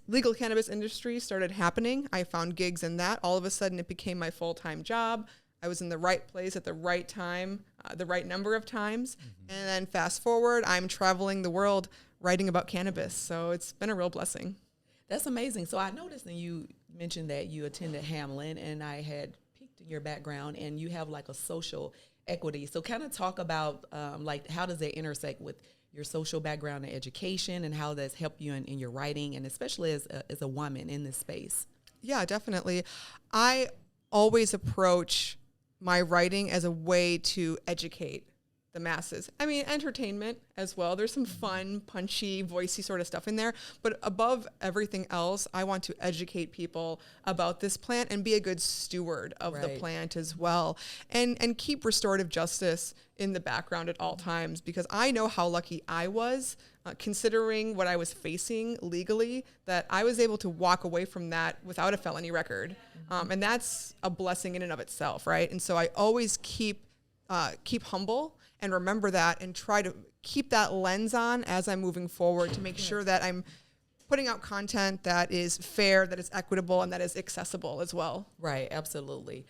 Speaker 5: legal cannabis industry started happening. I found gigs in that. All of a sudden, it became my full-time job. I was in the right place at the right time, the right number of times. Mm-hmm. And then fast forward, I'm traveling the world writing about cannabis. So it's been a real blessing.
Speaker 2: That's amazing. So I noticed, and you mentioned that you attended Hamlin, and I had peeked in your background, and you have like a social equity. So kind of talk about like, how does that intersect with your social background and education, and how that's helped you in your writing, and especially as a woman in this space?
Speaker 5: Yeah, definitely. I always approach my writing as a way to educate the masses. I mean, entertainment as well. There's some fun, punchy, voicey sort of stuff in there. But above everything else, I want to educate people about this plant and be a good steward of the plant as well. And keep restorative justice in the background at all times, because I know how lucky I was, considering what I was facing legally, that I was able to walk away from that without a felony record. And that's a blessing in and of itself, right? And so I always keep humble and remember that, and try to keep that lens on as I'm moving forward to make sure that I'm putting out content that is fair, that is equitable, and that is accessible as well.
Speaker 2: Right, absolutely.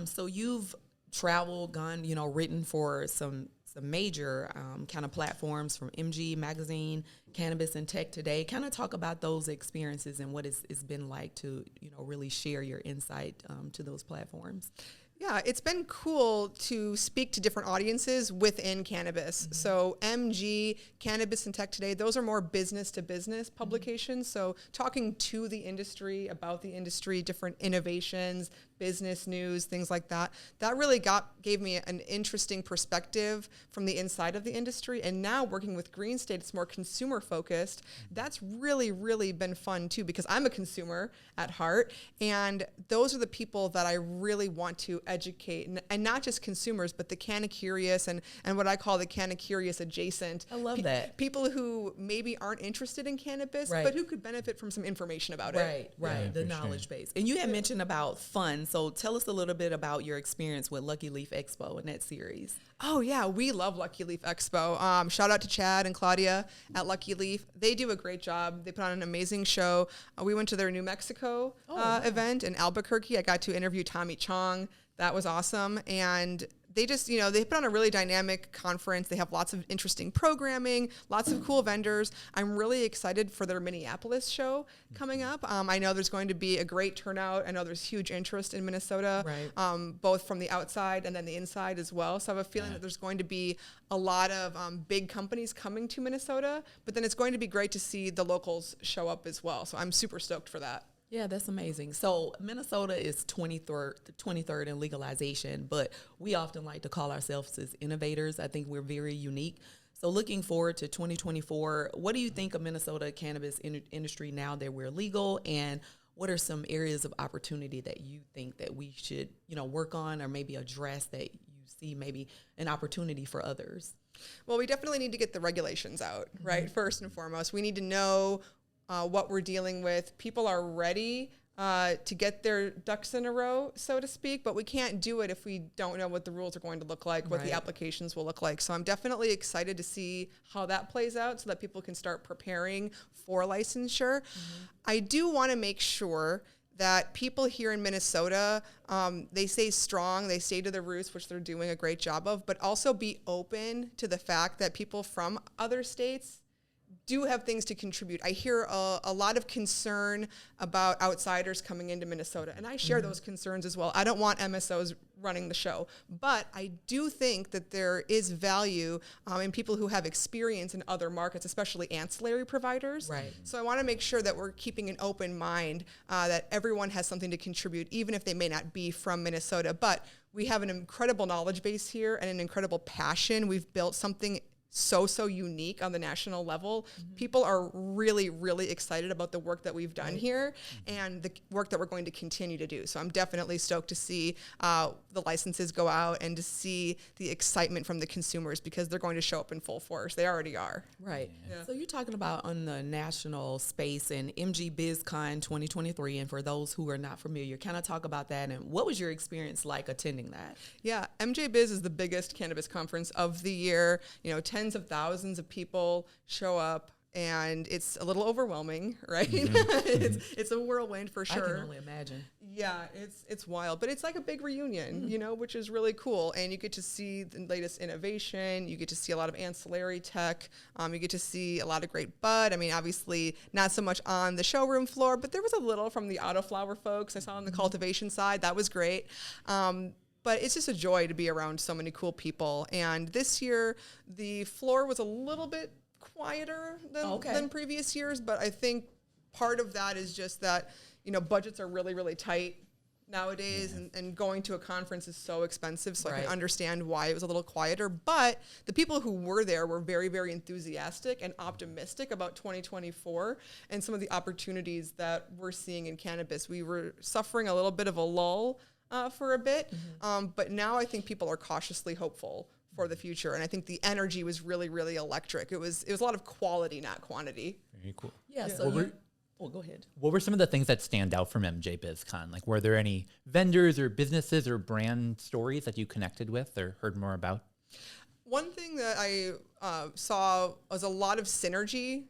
Speaker 2: So you've traveled, gone, written for some major kind of platforms, from MG Magazine, Cannabis and Tech Today. Kind of talk about those experiences and what it's been like to, really share your insight to those platforms.
Speaker 5: Yeah, it's been cool to speak to different audiences within cannabis. Mm-hmm. So MG, Cannabis and Tech Today, those are more business-to-business publications. Mm-hmm. So talking to the industry, about the industry, different innovations, business news, things like that. That really gave me an interesting perspective from the inside of the industry. And now working with Greenstate, it's more consumer-focused. That's really, really been fun, too, because I'm a consumer at heart. And those are the people that I really want to educate, and not just consumers, but the canna curious and what I call the canna curious adjacent.
Speaker 2: I love that.
Speaker 5: People who maybe aren't interested in cannabis, but who could benefit from some information about it.
Speaker 2: Right, yeah, the knowledge base. And you had mentioned about fun, so tell us a little bit about your experience with Lucky Leaf Expo and that series.
Speaker 5: Oh yeah, we love Lucky Leaf Expo. Shout out to Chad and Claudia at Lucky Leaf. They do a great job. They put on an amazing show. We went to their New Mexico event in Albuquerque. I got to interview Tommy Chong. That was awesome. And they just, they put on a really dynamic conference. They have lots of interesting programming, lots of cool vendors. I'm really excited for their Minneapolis show coming up. I know there's going to be a great turnout. I know there's huge interest in Minnesota, both from the outside and then the inside as well. So I have a feeling that there's going to be a lot of big companies coming to Minnesota, but then it's going to be great to see the locals show up as well. So I'm super stoked for that.
Speaker 2: Yeah, that's amazing. So Minnesota is 23rd in legalization, but we often like to call ourselves as innovators. I think we're very unique. So looking forward to 2024, what do you think of Minnesota cannabis industry now that we're legal, and what are some areas of opportunity that you think that we should, work on or maybe address that you see maybe an opportunity for others?
Speaker 5: Well, we definitely need to get the regulations out, right? First and foremost, we need to know what we're dealing with. People are ready to get their ducks in a row, so to speak, but we can't do it if we don't know what the rules are going to look like, what the applications will look like. So I'm definitely excited to see how that plays out so that people can start preparing for licensure. I do want to make sure that people here in Minnesota, they stay strong, they stay to their roots, which they're doing a great job of, but also be open to the fact that people from other states do have things to contribute. I hear a lot of concern about outsiders coming into Minnesota, and I share those concerns as well. I don't want MSOs running the show, but I do think that there is value in people who have experience in other markets, especially ancillary providers.
Speaker 2: Right.
Speaker 5: So I want to make sure that we're keeping an open mind, that everyone has something to contribute, even if they may not be from Minnesota. But we have an incredible knowledge base here and an incredible passion. We've built something so unique on the national level. People are really, really excited about the work that we've done here and the work that we're going to continue to do. So I'm definitely stoked to see the licenses go out and to see the excitement from the consumers, because they're going to show up in full force. They already are.
Speaker 2: Right. Yeah. So you're talking about on the national space and MG BizCon 2023. And for those who are not familiar, kind of talk about that. And what was your experience like attending that?
Speaker 5: Yeah, MJ Biz is the biggest cannabis conference of the year. You know, tens of thousands of people show up, and it's a little overwhelming, right? It's a whirlwind for sure.
Speaker 2: I can only imagine.
Speaker 5: Yeah, it's wild, but it's like a big reunion, you know, which is really cool. And you get to see the latest innovation. You get to see a lot of ancillary tech. You get to see a lot of great bud. I mean, obviously not so much on the showroom floor, but there was a little from the autoflower folks I saw on the cultivation side. That was great. But it's just a joy to be around so many cool people. And this year, the floor was a little bit quieter than previous years. But I think part of that is just that, you know, budgets are really, really tight nowadays. And going to a conference is so expensive. So I can understand why it was a little quieter. But the people who were there were very, very enthusiastic and optimistic about 2024 and some of the opportunities that we're seeing in cannabis. We were suffering a little bit of a lull for a bit. But now I think people are cautiously hopeful for the future. And I think the energy was really, really electric. It was a lot of quality, not quantity.
Speaker 4: Very cool.
Speaker 2: Yeah. So go ahead.
Speaker 4: What were some of the things that stand out from MJ BizCon? Like, were there any vendors or businesses or brand stories that you connected with or heard more about?
Speaker 5: One thing that I saw was a lot of synergy.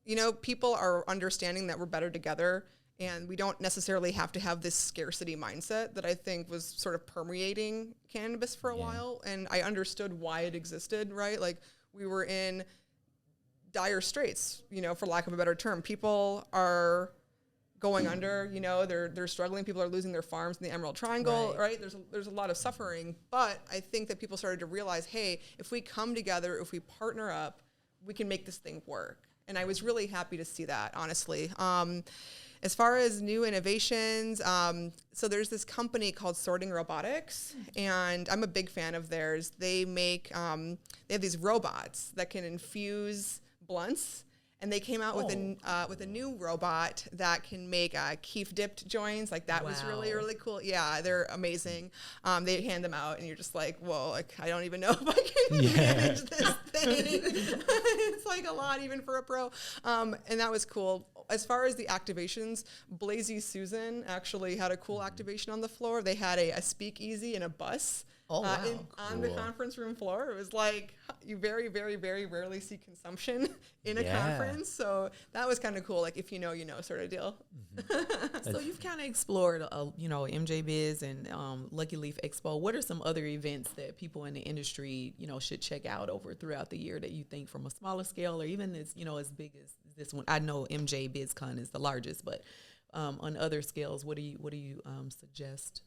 Speaker 5: You know, people are understanding that we're better together. And we don't necessarily have to have this scarcity mindset that I think was sort of permeating cannabis for a while. And I understood why it existed, right? Like, we were in dire straits, you know, for lack of a better term. People are going under, you know, they're struggling. People are losing their farms in the Emerald Triangle, right? There's a lot of suffering. But I think that people started to realize, hey, if we come together, if we partner up, we can make this thing work. And I was really happy to see that, honestly. As far as new innovations, so there's this company called Sorting Robotics, and I'm a big fan of theirs. They make, they have these robots that can infuse blunts, and they came out with a new robot that can make keef dipped joints. Like, that was really, really cool. Yeah, they're amazing. They hand them out, and you're just like, whoa, like, I don't even know if I can manage this thing. It's like a lot even for a pro. And that was cool. As far as the activations, Blazy Susan actually had a cool activation on the floor. They had a speakeasy and a bus. On the conference room floor. It was like, you very, very, very rarely see consumption in a conference. So that was kind of cool. Like, if you know, sort of deal.
Speaker 2: So you've kind of explored, you know, MJ Biz and Lucky Leaf Expo. What are some other events that people in the industry, you know, should check out throughout the year that you think from a smaller scale or even as, you know, as big as this one? I know MJ BizCon is the largest, but on other scales, what do you suggest?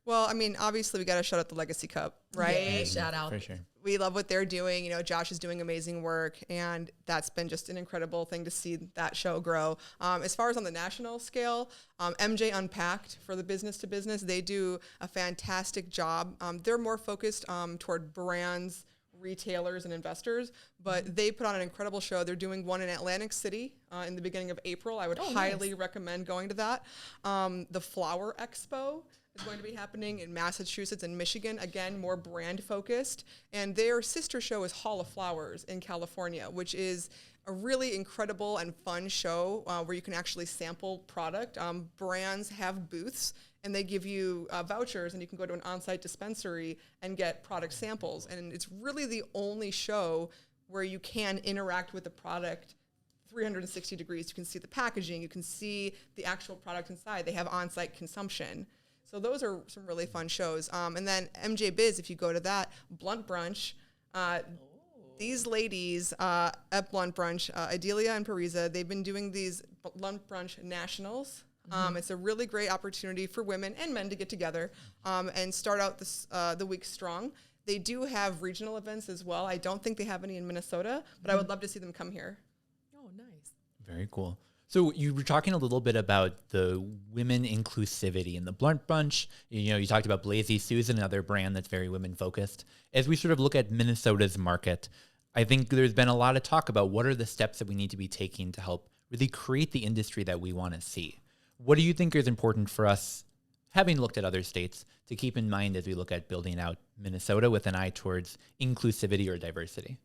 Speaker 5: Well, I mean, obviously we got to shout out the Legacy Cup, right?
Speaker 2: Yeah, shout out.
Speaker 4: For sure.
Speaker 5: We love what they're doing. You know, Josh is doing amazing work, and that's been just an incredible thing to see that show grow. As far as on the national scale, MJ Unpacked for the business to business, they do a fantastic job. They're more focused toward brands, retailers, and investors, but they put on an incredible show. They're doing one in Atlantic City in the beginning of April. I would highly recommend going to that. The Flower Expo is going to be happening in Massachusetts and Michigan. Again, more brand focused. And their sister show is Hall of Flowers in California, which is a really incredible and fun show where you can actually sample product. Brands have booths, and they give you vouchers, and you can go to an on-site dispensary and get product samples. And it's really the only show where you can interact with the product 360 degrees. You can see the packaging, you can see the actual product inside. They have on-site consumption. So those are some really fun shows. And then MJ Biz, if you go to that, Blunt Brunch, these ladies at Blunt Brunch, Adelia and Parisa, they've been doing these Blunt Brunch Nationals. It's a really great opportunity for women and men to get together and start out the week strong. They do have regional events as well. I don't think they have any in Minnesota, but I would love to see them come here.
Speaker 2: Oh, nice.
Speaker 4: Very cool. So you were talking a little bit about the women inclusivity in the Blunt Brunch. You talked about Blazy Susan, another brand that's very women focused. As we sort of look at Minnesota's market, I think there's been a lot of talk about what are the steps that we need to be taking to help really create the industry that we want to see. What do you think is important for us, having looked at other states, to keep in mind as we look at building out Minnesota with an eye towards inclusivity or diversity?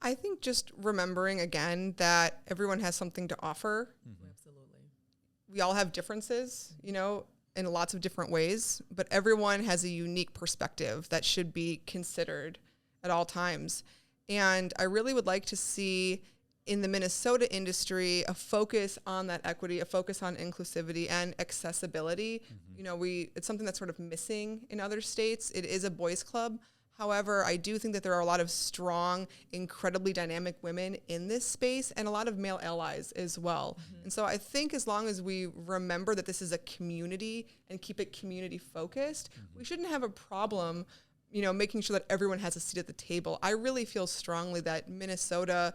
Speaker 5: I think just remembering again that everyone has something to offer.
Speaker 2: Absolutely.
Speaker 5: We all have differences, in lots of different ways, but everyone has a unique perspective that should be considered at all times. And I really would like to see in the Minnesota industry a focus on that equity, a focus on inclusivity and accessibility. It's something that's sort of missing in other states. It is a boys' club. However, I do think that there are a lot of strong, incredibly dynamic women in this space and a lot of male allies as well. And so I think as long as we remember that this is a community and keep it community focused, we shouldn't have a problem, making sure that everyone has a seat at the table. I really feel strongly that Minnesota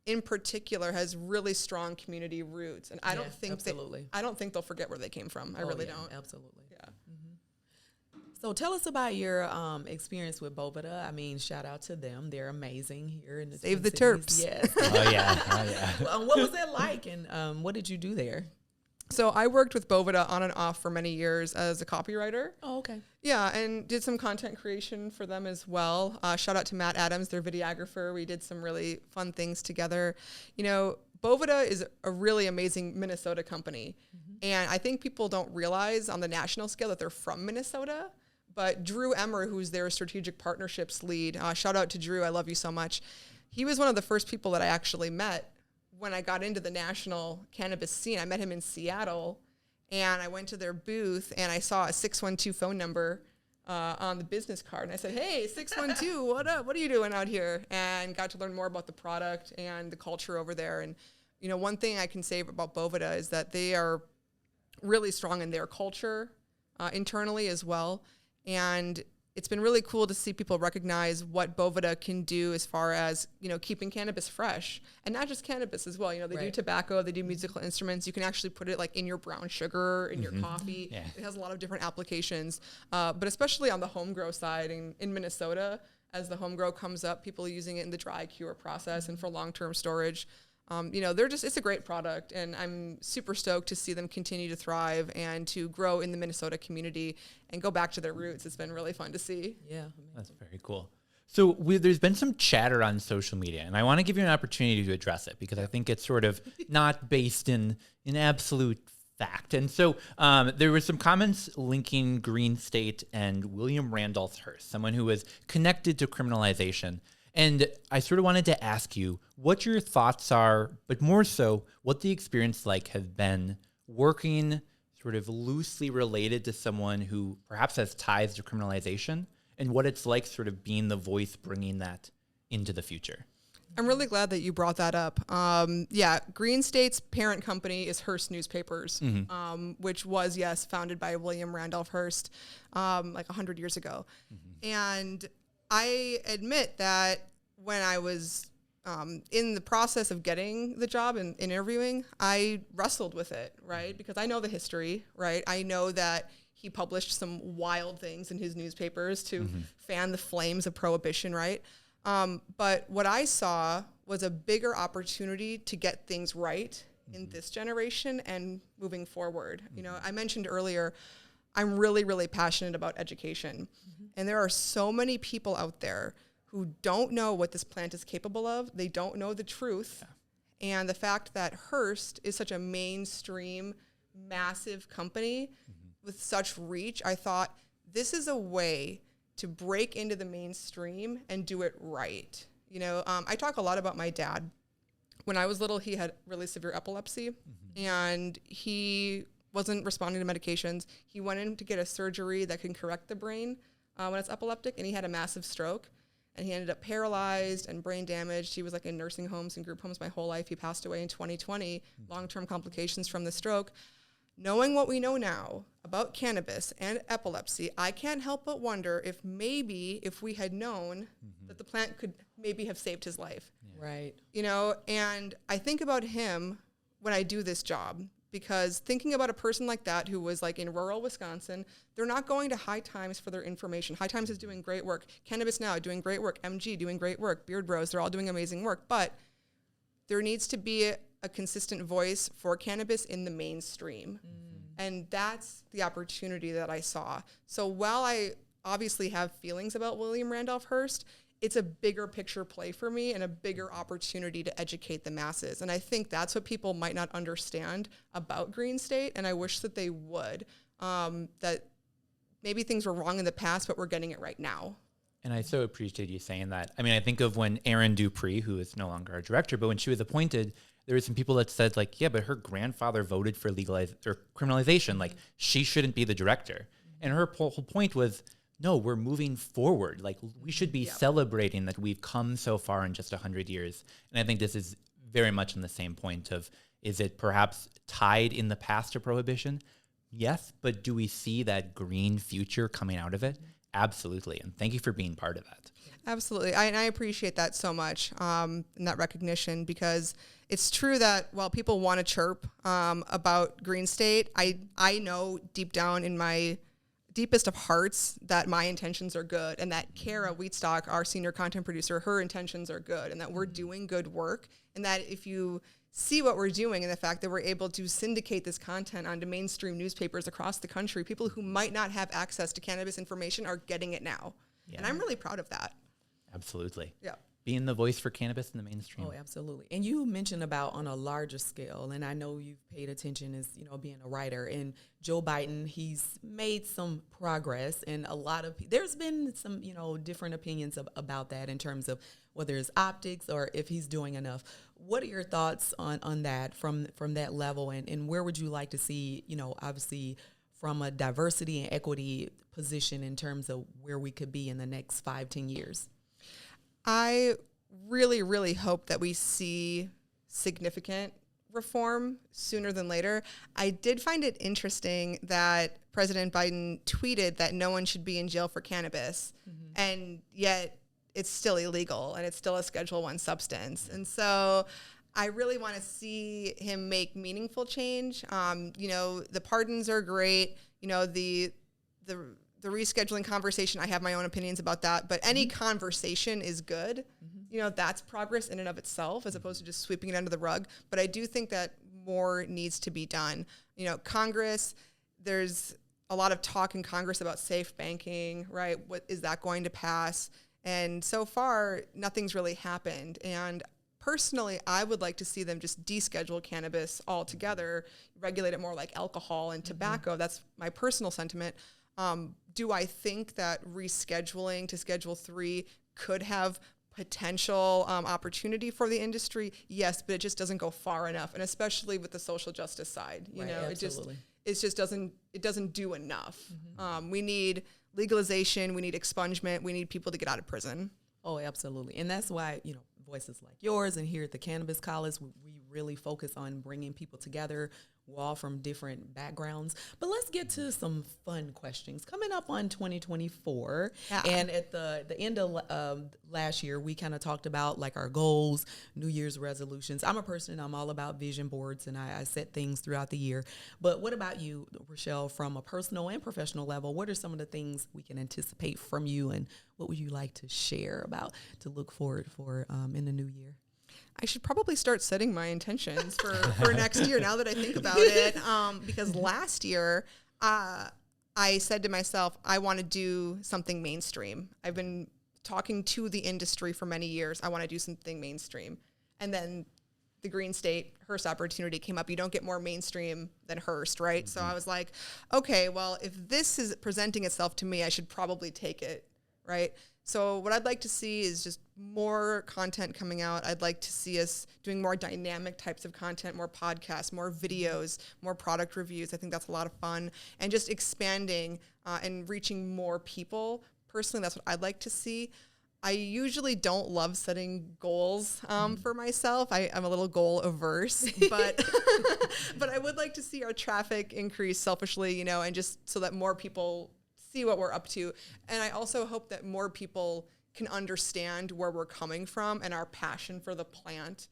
Speaker 5: in particular has really strong community roots. And I don't think they'll forget where they came from. I really don't.
Speaker 2: Absolutely. Yeah. So tell us about your experience with Boveda. I mean, shout out to them. They're amazing here in the
Speaker 5: Save the
Speaker 2: Twin
Speaker 5: terps.
Speaker 2: Cities. Yes.
Speaker 4: Oh, yeah.
Speaker 2: What was that like, and what did you do there?
Speaker 5: So I worked with Boveda on and off for many years as a copywriter.
Speaker 2: Oh, okay.
Speaker 5: Yeah, and did some content creation for them as well. Shout out to Matt Adams, their videographer. We did some really fun things together. Boveda is a really amazing Minnesota company. And I think people don't realize on the national scale that they're from Minnesota. But Drew Emmer, who's their strategic partnerships lead, shout out to Drew, I love you so much. He was one of the first people that I actually met when I got into the national cannabis scene. I met him in Seattle, and I went to their booth, and I saw a 612 phone number on the business card. And I said, hey, 612, what up? What are you doing out here? And got to learn more about the product and the culture over there. And, one thing I can say about Boveda is that they are really strong in their culture internally as well. And it's been really cool to see people recognize what Boveda can do as far as, keeping cannabis fresh. And not just cannabis as well. They do tobacco, they do musical instruments. You can actually put it like in your brown sugar, in your coffee. Yeah. It has a lot of different applications. But especially on the home grow side in Minnesota, as the home grow comes up, people are using it in the dry cure process and for long-term storage. It's a great product, and I'm super stoked to see them continue to thrive and to grow in the Minnesota community and go back to their roots. It's been really fun to see.
Speaker 2: Yeah.
Speaker 4: That's very cool. So there's been some chatter on social media, and I want to give you an opportunity to address it because I think it's sort of not based in absolute fact. And so there were some comments linking Greenstate and William Randolph Hearst, someone who was connected to criminalization. And I sort of wanted to ask you what your thoughts are, but more so what the experience has been working sort of loosely related to someone who perhaps has ties to criminalization, and what it's like sort of being the voice bringing that into the future.
Speaker 5: I'm really glad that you brought that up. Greenstate's parent company is Hearst Newspapers, which was, founded by William Randolph Hearst 100 years ago. And I admit that when I was in the process of getting the job and interviewing, I wrestled with it, right? Because I know the history, right? I know that he published some wild things in his newspapers to fan the flames of prohibition, right? But what I saw was a bigger opportunity to get things right in this generation and moving forward. I mentioned earlier, I'm really, really passionate about education. And there are so many people out there who don't know what this plant is capable of. They don't know the truth. Yeah. And the fact that Hearst is such a mainstream, massive company with such reach, I thought this is a way to break into the mainstream and do it right. You know, I talk a lot about my dad. When I was little, he had really severe epilepsy, and he wasn't responding to medications. He went in to get a surgery that can correct the brain when it's epileptic, and he had a massive stroke, and he ended up paralyzed and brain damaged. He was like in nursing homes and group homes my whole life. He passed away in 2020, long-term complications from the stroke. Knowing what we know now about cannabis and epilepsy, I can't help but wonder if maybe if we had known that the plant could maybe have saved his life.
Speaker 2: Yeah. Right.
Speaker 5: You know, and I think about him when I do this job, because thinking about a person like that who was like in rural Wisconsin, they're not going to High Times for their information. High Times is doing great work. Cannabis Now doing great work. MG doing great work. Beard Bros, they're all doing amazing work. But there needs to be a consistent voice for cannabis in the mainstream. And that's the opportunity that I saw. So while I obviously have feelings about William Randolph Hearst, it's a bigger picture play for me and a bigger opportunity to educate the masses. And I think that's what people might not understand about Greenstate, and I wish that they would, that maybe things were wrong in the past, but we're getting it right now.
Speaker 4: And I so appreciate you saying that. I mean, I think of when Erin Dupree, who is no longer our director, but when she was appointed, there were some people that said, like, yeah, but her grandfather voted for criminalization. Like, she shouldn't be the director. And her whole point was, no, we're moving forward. Like, we should be celebrating that we've come so far in just 100 years. And I think this is very much on the same point of, is it perhaps tied in the past to prohibition? Yes, but do we see that green future coming out of it? Absolutely. And thank you for being part of that.
Speaker 5: Absolutely. I appreciate that so much, and that recognition, because it's true that while people want to chirp about Greenstate, I know deep down in my deepest of hearts that my intentions are good, and that Kara Wheatstock, our senior content producer, her intentions are good, and that we're doing good work, and that if you see what we're doing and the fact that we're able to syndicate this content onto mainstream newspapers across the country, people who might not have access to cannabis information are getting it now. Yeah. And I'm really proud of that.
Speaker 4: Absolutely.
Speaker 5: Yeah.
Speaker 4: Being the voice for cannabis in the mainstream.
Speaker 2: Oh, absolutely. And you mentioned about on a larger scale, and I know you've paid attention as, you know, being a writer, and Joe Biden, he's made some progress, and a lot of, there's been some, you know, different opinions about that in terms of whether it's optics or if he's doing enough. What are your thoughts on that from that level, and where would you like to see, you know, obviously from a diversity and equity position in terms of where we could be in the next 5-10 years?
Speaker 5: I really, really hope that we see significant reform sooner than later. I did find it interesting that President Biden tweeted that no one should be in jail for cannabis, and yet it's still illegal and it's still a Schedule I substance. And so I really want to see him make meaningful change. You know, the pardons are great. You know, the rescheduling conversation, I have my own opinions about that, but any conversation is good. You know, that's progress in and of itself, as opposed to just sweeping it under the rug. But I do think that more needs to be done. You know, Congress, there's a lot of talk in Congress about safe banking, right? What is that going to pass? And so far, nothing's really happened. And personally, I would like to see them just deschedule cannabis altogether, regulate it more like alcohol and tobacco. That's my personal sentiment. Do I think that rescheduling to Schedule III could have potential opportunity for the industry? Yes, but it just doesn't go far enough, and especially with the social justice side, you know, absolutely. it just doesn't do enough. We need legalization, we need expungement, we need people to get out of prison.
Speaker 2: Oh, absolutely, and that's why, you know, voices like yours and here at the Cannabis College, we really focus on bringing people together. We're all from different backgrounds. But let's get to some fun questions. Coming up on 2024, and at the end of last year, we kind of talked about like our goals, New Year's resolutions. I'm a person, I'm all about vision boards, and I set things throughout the year. But what about you, Rachelle, from a personal and professional level? What are some of the things we can anticipate from you, and what would you like to share about to look forward for in the new year?
Speaker 5: I should probably start setting my intentions for next year now that I think about it. Because last year, I said to myself, I want to do something mainstream. I've been talking to the industry for many years. I want to do something mainstream. And then the Greenstate Hearst opportunity came up. You don't get more mainstream than Hearst, right? So I was like, okay, well, if this is presenting itself to me, I should probably take it, right? So what I'd like to see is just more content coming out. I'd like to see us doing more dynamic types of content, more podcasts, more videos, more product reviews. I think that's a lot of fun. And just expanding and reaching more people. Personally, that's what I'd like to see. I usually don't love setting goals for myself. I'm a little goal averse, but but I would like to see our traffic increase selfishly, you know, and just so that more people see what we're up to. And I also hope that more people can understand where we're coming from and our passion for the plant.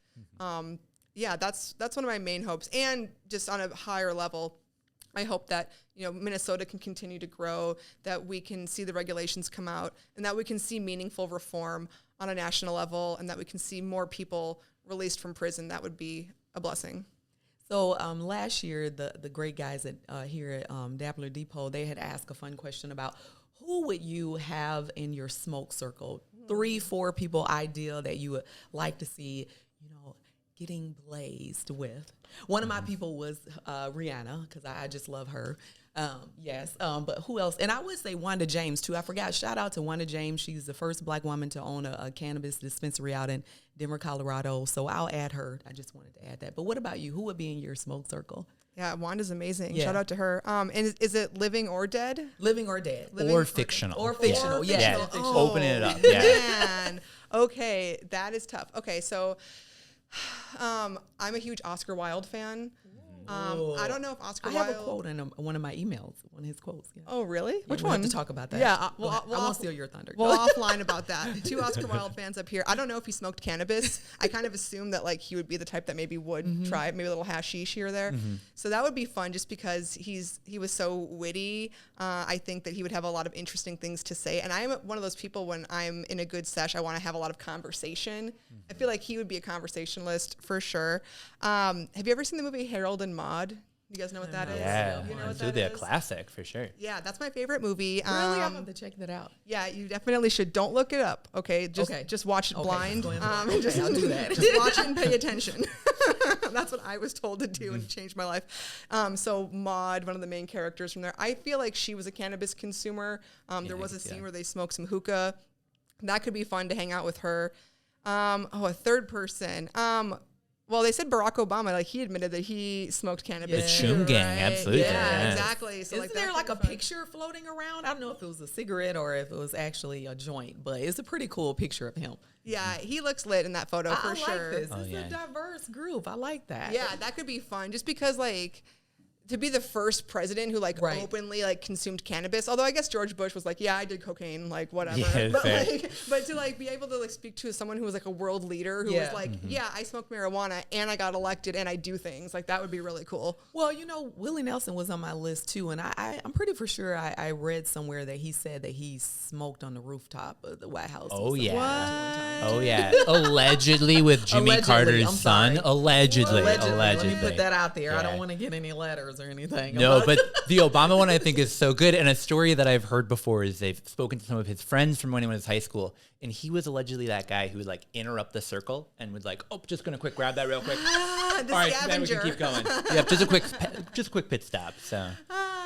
Speaker 5: Yeah, that's one of my main hopes. And just on a higher level, I hope that, you know, Minnesota can continue to grow, that we can see the regulations come out, and that we can see meaningful reform on a national level, and that we can see more people released from prison. That would be a blessing.
Speaker 2: So last year, the great guys at here at Dabbler Depot, they had asked a fun question about who would you have in your smoke circle? 3-4 people ideal that you would like to see, you know, getting blazed with. One of my people was Rihanna, because I just love her. Yes. But who else? And I would say Wanda James, too. I forgot. Shout out to Wanda James. She's the first Black woman to own a cannabis dispensary out in Denver, Colorado. So I'll add her. I just wanted to add that. But what about you? Who would be in your smoke circle?
Speaker 5: Yeah, Wanda's amazing.
Speaker 2: Yeah.
Speaker 5: Shout out to her. And is it living or dead?
Speaker 2: Living or dead?
Speaker 4: Or fictional.
Speaker 2: Or fictional.
Speaker 4: Yeah.
Speaker 2: Yes.
Speaker 4: Yeah.
Speaker 2: Fictional.
Speaker 4: Opening it up. Yeah.
Speaker 5: Man. Okay, that is tough. Okay, so I'm a huge Oscar Wilde fan. I don't know if Oscar Wilde...
Speaker 2: I have a quote in one of my emails, one of his quotes. Yeah.
Speaker 5: Oh, really?
Speaker 2: Yeah,
Speaker 5: Which
Speaker 2: we'll
Speaker 5: one?
Speaker 2: have to talk about that.
Speaker 5: Yeah,
Speaker 2: I won't steal your thunder.
Speaker 5: Well, offline about that. 2 Oscar Wilde fans up here. I don't know if he smoked cannabis. I kind of assumed that like he would be the type that maybe would try maybe a little hashish here or there. So that would be fun just because he was so witty. I think that he would have a lot of interesting things to say. And I am one of those people when I'm in a good sesh, I want to have a lot of conversation. I feel like he would be a conversationalist for sure. Have you ever seen the movie Harold and Maude? You guys know what that is?
Speaker 4: Yeah,
Speaker 5: You know what
Speaker 4: it's
Speaker 5: that
Speaker 4: a
Speaker 5: is?
Speaker 4: classic for sure.
Speaker 5: Yeah, that's my favorite movie.
Speaker 2: Really? I'm going to check that out.
Speaker 5: Yeah, you definitely should. Don't look it up, okay? Just watch it blind.
Speaker 2: I'll do that.
Speaker 5: Just watch it and pay attention. That's what I was told to do, and it changed my life. So Maud, one of the main characters from there, I feel like she was a cannabis consumer. There was a scene where they smoked some hookah. That could be fun to hang out with her. A third person. Well, they said Barack Obama, like he admitted that he smoked cannabis.
Speaker 4: The Choom Gang,
Speaker 5: right?
Speaker 4: absolutely.
Speaker 5: Yeah,
Speaker 4: Yeah.
Speaker 5: exactly. So
Speaker 2: Isn't
Speaker 5: that
Speaker 2: there
Speaker 5: could
Speaker 2: like
Speaker 5: be
Speaker 2: a
Speaker 5: fun.
Speaker 2: picture floating around? I don't know if it was a cigarette or if it was actually a joint, but it's a pretty cool picture of him.
Speaker 5: Yeah, he looks lit in that photo for
Speaker 2: I
Speaker 5: sure.
Speaker 2: like this.
Speaker 4: Oh,
Speaker 2: It's
Speaker 4: yeah.
Speaker 2: a diverse group. I like that.
Speaker 5: Yeah, that could be fun. Just because, like, to be the first president who, like,
Speaker 2: Right.
Speaker 5: openly, like, consumed cannabis. Although I guess George Bush was like, yeah, I did cocaine, like, whatever.
Speaker 4: Yeah,
Speaker 5: but,
Speaker 4: fair.
Speaker 5: but to, like, be able to, like, speak to someone who was, like, a world leader who
Speaker 2: Yeah.
Speaker 5: was like, yeah, I smoke marijuana and I got elected and I do things. Like, that would be really cool.
Speaker 2: Well, you know, Willie Nelson was on my list too, and I'm pretty for sure I read somewhere that he said that he smoked on the rooftop of the White House.
Speaker 4: Oh,
Speaker 2: or something
Speaker 4: yeah.
Speaker 2: like that one time.
Speaker 4: Oh yeah, allegedly with Jimmy
Speaker 2: Allegedly,
Speaker 4: Carter's
Speaker 2: I'm
Speaker 4: son.
Speaker 2: sorry.
Speaker 4: Allegedly.
Speaker 2: Let me put that out there. I
Speaker 4: Yeah.
Speaker 2: don't want to get any letters or anything.
Speaker 4: No, but the Obama one I think is so good. And a story that I've heard before is they've spoken to some of his friends from when he was in high school, and he was allegedly that guy who would like interrupt the circle and would like, oh, just gonna quick grab that real quick.
Speaker 5: The
Speaker 4: All right, then we
Speaker 5: scavenger.
Speaker 4: can keep going. Yep, just a quick pit stop. So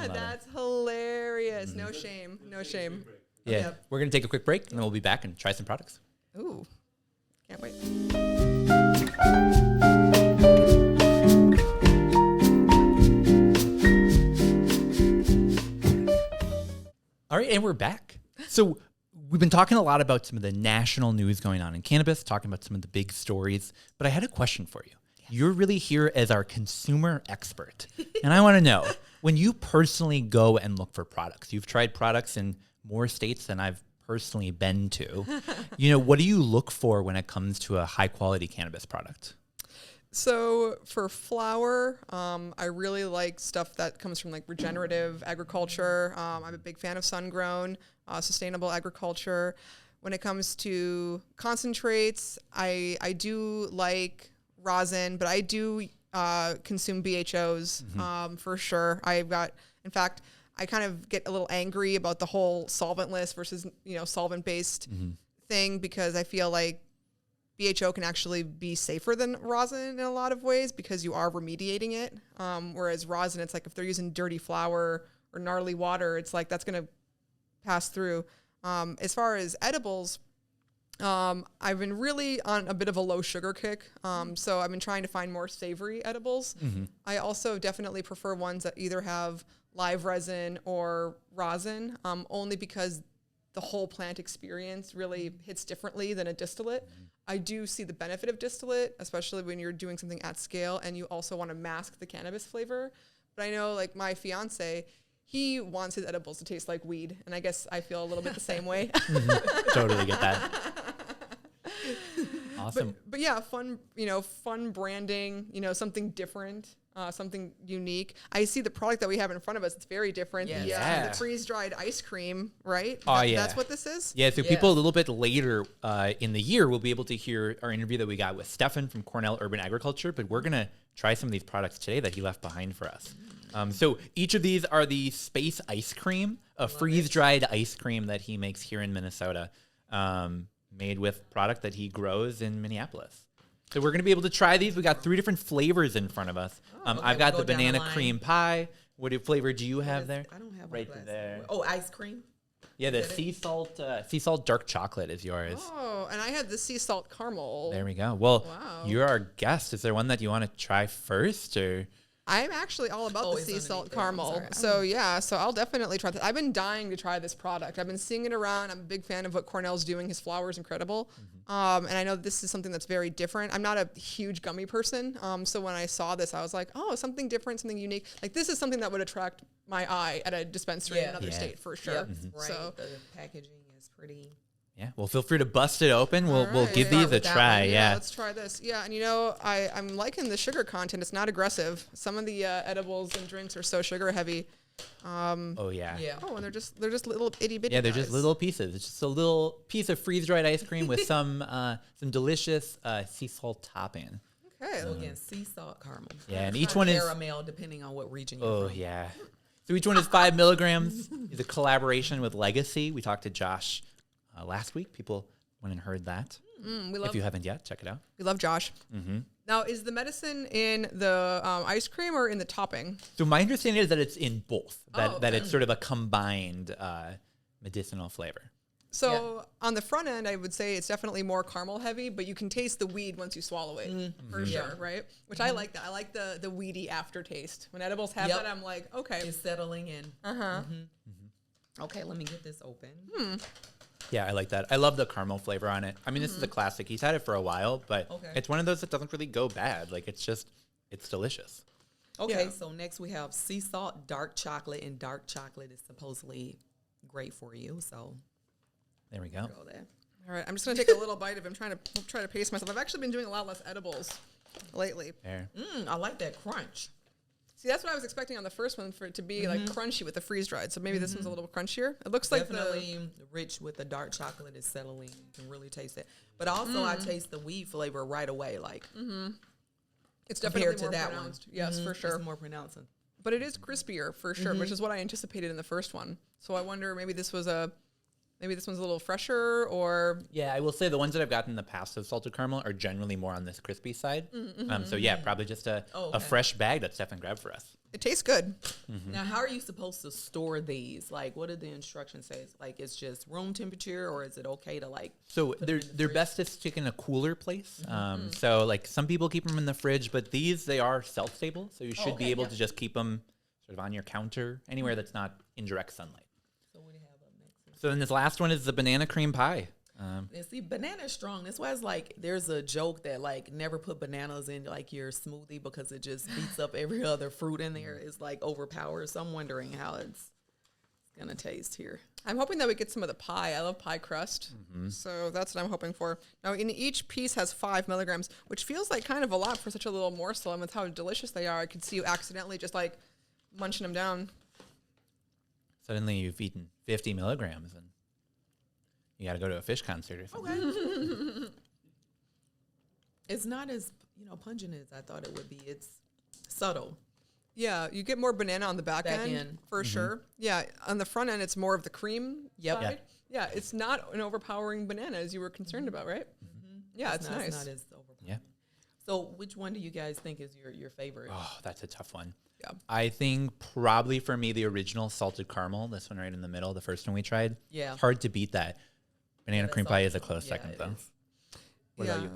Speaker 5: That's hilarious. No shame. No shame.
Speaker 4: yeah,
Speaker 5: Yep.
Speaker 4: we're gonna take a quick break and then we'll be back and try some products.
Speaker 5: Ooh, can't wait.
Speaker 4: All right, and we're back. So we've been talking a lot about some of the national news going on in cannabis, talking about some of the big stories, but I had a question for you. You're really here as our consumer expert, and I want to know, when you personally go and look for products, you've tried products in more states than I've personally been to, you know, what do you look for when it comes to a high quality cannabis product?
Speaker 5: So for flower, I really like stuff that comes from like regenerative agriculture. I'm a big fan of sun-grown, sustainable agriculture. When it comes to concentrates, I do like rosin, but I do consume BHOs for sure. In fact, I kind of get a little angry about the whole solvent list versus, solvent-based thing because I feel like BHO can actually be safer than rosin in a lot of ways because you are remediating it. Whereas rosin, it's like if they're using dirty flour or gnarly water, it's like that's going to pass through. As far as edibles, I've been really on a bit of a low sugar kick. So I've been trying to find more savory edibles. I also definitely prefer ones that either have live resin or rosin, only because the whole plant experience really hits differently than a distillate. I do see the benefit of distillate, especially when you're doing something at scale and you also want to mask the cannabis flavor. But I know like my fiance, he wants his edibles to taste like weed. And I guess I feel a little bit the same way.
Speaker 4: Totally get that. Awesome.
Speaker 5: But yeah, fun branding, something different, something unique. I see the product that we have in front of us. It's very different.
Speaker 2: Yes.
Speaker 5: The freeze-dried ice cream, right?
Speaker 4: Oh, yeah.
Speaker 5: That's what this is?
Speaker 4: Yeah, so
Speaker 2: Yes.
Speaker 4: people a little bit later in the year will be able to hear our interview that we got with Stefan from Cornell Urban Agriculture, but we're going to try some of these products today that he left behind for us. So each of these are the Space Ice Cream, a freeze-dried ice cream that he makes here in Minnesota, made with product that he grows in Minneapolis. So we're going to be able to try these. We got 3 different flavors in front of us.
Speaker 2: Okay,
Speaker 4: I've got
Speaker 2: we'll
Speaker 4: the
Speaker 2: go down the
Speaker 4: banana
Speaker 2: line.
Speaker 4: cream pie. What flavor do you have there?
Speaker 2: I don't have
Speaker 4: Right
Speaker 2: a glass.
Speaker 4: there.
Speaker 2: Oh, ice cream.
Speaker 4: Yeah, the
Speaker 2: Is that
Speaker 4: sea salt dark chocolate is yours.
Speaker 5: Oh, and I had the sea salt caramel.
Speaker 4: There we go. Well,
Speaker 5: Wow.
Speaker 4: you're our guest. Is there one that you want to try first, or?
Speaker 5: I'm actually all about
Speaker 2: Oh,
Speaker 5: the
Speaker 2: it's
Speaker 5: sea
Speaker 2: underneath
Speaker 5: salt
Speaker 2: there. I'm
Speaker 5: caramel.
Speaker 2: sorry.
Speaker 5: So yeah, so I'll definitely try that. I've been dying to try this product. I've been seeing it around. I'm a big fan of what Cornell's doing. His flour is incredible. And I know this is something that's very different. I'm not a huge gummy person. So when I saw this, I was like, oh, something different, something unique. Like this is something that would attract my eye at a dispensary in
Speaker 2: Yeah.
Speaker 5: another
Speaker 4: Yeah.
Speaker 5: state for sure.
Speaker 2: Yep, right.
Speaker 5: So
Speaker 2: The packaging is pretty.
Speaker 4: Yeah. Well, feel free to bust it open. We'll
Speaker 5: All right.
Speaker 4: give
Speaker 2: Start
Speaker 4: these a
Speaker 2: with that
Speaker 4: try.
Speaker 2: one.
Speaker 4: Yeah.
Speaker 5: let's try this. Yeah, and I'm liking the sugar content. It's not aggressive. Some of the edibles and drinks are so sugar heavy.
Speaker 4: Oh yeah.
Speaker 2: Yeah.
Speaker 5: Oh, and they're just little itty bitty.
Speaker 4: Yeah, they're just
Speaker 5: guys.
Speaker 4: little pieces. It's just a little piece of freeze-dried ice cream with some delicious sea salt topping.
Speaker 5: Okay.
Speaker 2: So again, sea salt caramel.
Speaker 4: Yeah, and each one is.
Speaker 2: caramel, depending on what region you're
Speaker 4: Oh
Speaker 2: from.
Speaker 4: yeah. So each one is 5 milligrams. It's a collaboration with Legacy. We talked to Josh last week. People went and heard that.
Speaker 5: We love
Speaker 4: If you haven't yet, check it out.
Speaker 5: we love Josh. Now, is the medicine in the ice cream or in the topping?
Speaker 4: So my understanding is that it's in both. That
Speaker 5: Oh,
Speaker 4: that it's sort of a combined medicinal flavor.
Speaker 5: So on the front end, I would say it's definitely more caramel heavy, but you can taste the weed once you swallow it, for sure, right? Which I like that. I like the weedy aftertaste. When edibles have
Speaker 2: Yep.
Speaker 5: that, I'm like, okay.
Speaker 2: It's settling in. Okay, let me get this open.
Speaker 4: Yeah, I like that. I love the caramel flavor on it. I mean, this is a classic. He's had it for a while, but
Speaker 2: Okay.
Speaker 4: it's one of those that doesn't really go bad. Like it's delicious.
Speaker 2: Okay,
Speaker 5: Yeah.
Speaker 2: so next we have sea salt dark chocolate, and dark chocolate is supposedly great for you. So
Speaker 4: There we go.
Speaker 2: go there.
Speaker 5: All right, I'm just gonna take a little bite of it. I'm try to pace myself. I've actually been doing a lot less edibles lately.
Speaker 4: There.
Speaker 2: I like that crunch.
Speaker 5: See, that's what I was expecting on the first one, for it to be like crunchy with the freeze dried. So maybe this one's a little crunchier. It looks like
Speaker 2: Definitely rich with the dark chocolate is settling. You can really taste it. But also I taste the weed flavor right away, like
Speaker 5: it's
Speaker 2: compared
Speaker 5: definitely
Speaker 2: to
Speaker 5: more
Speaker 2: that
Speaker 5: pronounced.
Speaker 2: one.
Speaker 5: Yes, for sure.
Speaker 2: It's more pronounced.
Speaker 5: But it is crispier for sure, which is what I anticipated in the first one. So I wonder maybe this one's a little fresher, or
Speaker 4: Yeah, I will say the ones that I've gotten in the past of salted caramel are generally more on this crispy side. So yeah, probably just a
Speaker 2: okay.
Speaker 4: fresh bag that Stefan grabbed for us.
Speaker 5: it tastes good.
Speaker 2: Now, how are you supposed to store these? Like, what did the instructions say? Like, it's just room temperature, or is it okay to like?
Speaker 4: So they're best to stick in a cooler place. So like some people keep them in the fridge, but they are shelf stable, so you should
Speaker 2: Okay,
Speaker 4: be able
Speaker 2: yeah.
Speaker 4: to just keep them sort of on your counter anywhere that's not in direct sunlight.
Speaker 2: So what do you have up next?
Speaker 4: So then this last one is the banana cream pie.
Speaker 2: And see, banana is strong. That's why it's like there's a joke that like never put bananas in like your smoothie because it just beats up every other fruit in there. It's like overpowered. So I'm wondering how it's gonna taste here.
Speaker 5: I'm hoping that we get some of the pie. I love pie crust. So that's what I'm hoping for. Now, in each piece has 5 milligrams, which feels like kind of a lot for such a little morsel. And with how delicious they are, I could see you accidentally just like munching them down.
Speaker 4: Suddenly you've eaten 50 milligrams and you got to go to a fish concert or something.
Speaker 2: It's not as pungent as I thought it would be. It's subtle.
Speaker 5: Yeah, you get more banana on the back
Speaker 2: Back
Speaker 5: end,
Speaker 2: end.
Speaker 5: for sure. Yeah, on the front end, it's more of the cream
Speaker 2: Yep.
Speaker 5: side. Yeah, it's not an overpowering banana as you were concerned about, right? Yeah, it's nice.
Speaker 2: It's not as overpowering.
Speaker 4: Yeah.
Speaker 2: So which one do you guys think is your favorite?
Speaker 4: Oh, that's a tough one.
Speaker 5: Yeah.
Speaker 4: I think probably for me, the original salted caramel, this one right in the middle, the first one we tried.
Speaker 2: Yeah.
Speaker 4: Hard to beat that. Banana
Speaker 2: that
Speaker 4: cream pie
Speaker 2: salted
Speaker 4: is a
Speaker 2: caramel.
Speaker 4: close
Speaker 2: Yeah,
Speaker 4: second,
Speaker 2: it
Speaker 4: though.
Speaker 2: is.
Speaker 4: What
Speaker 5: yeah.
Speaker 4: about you?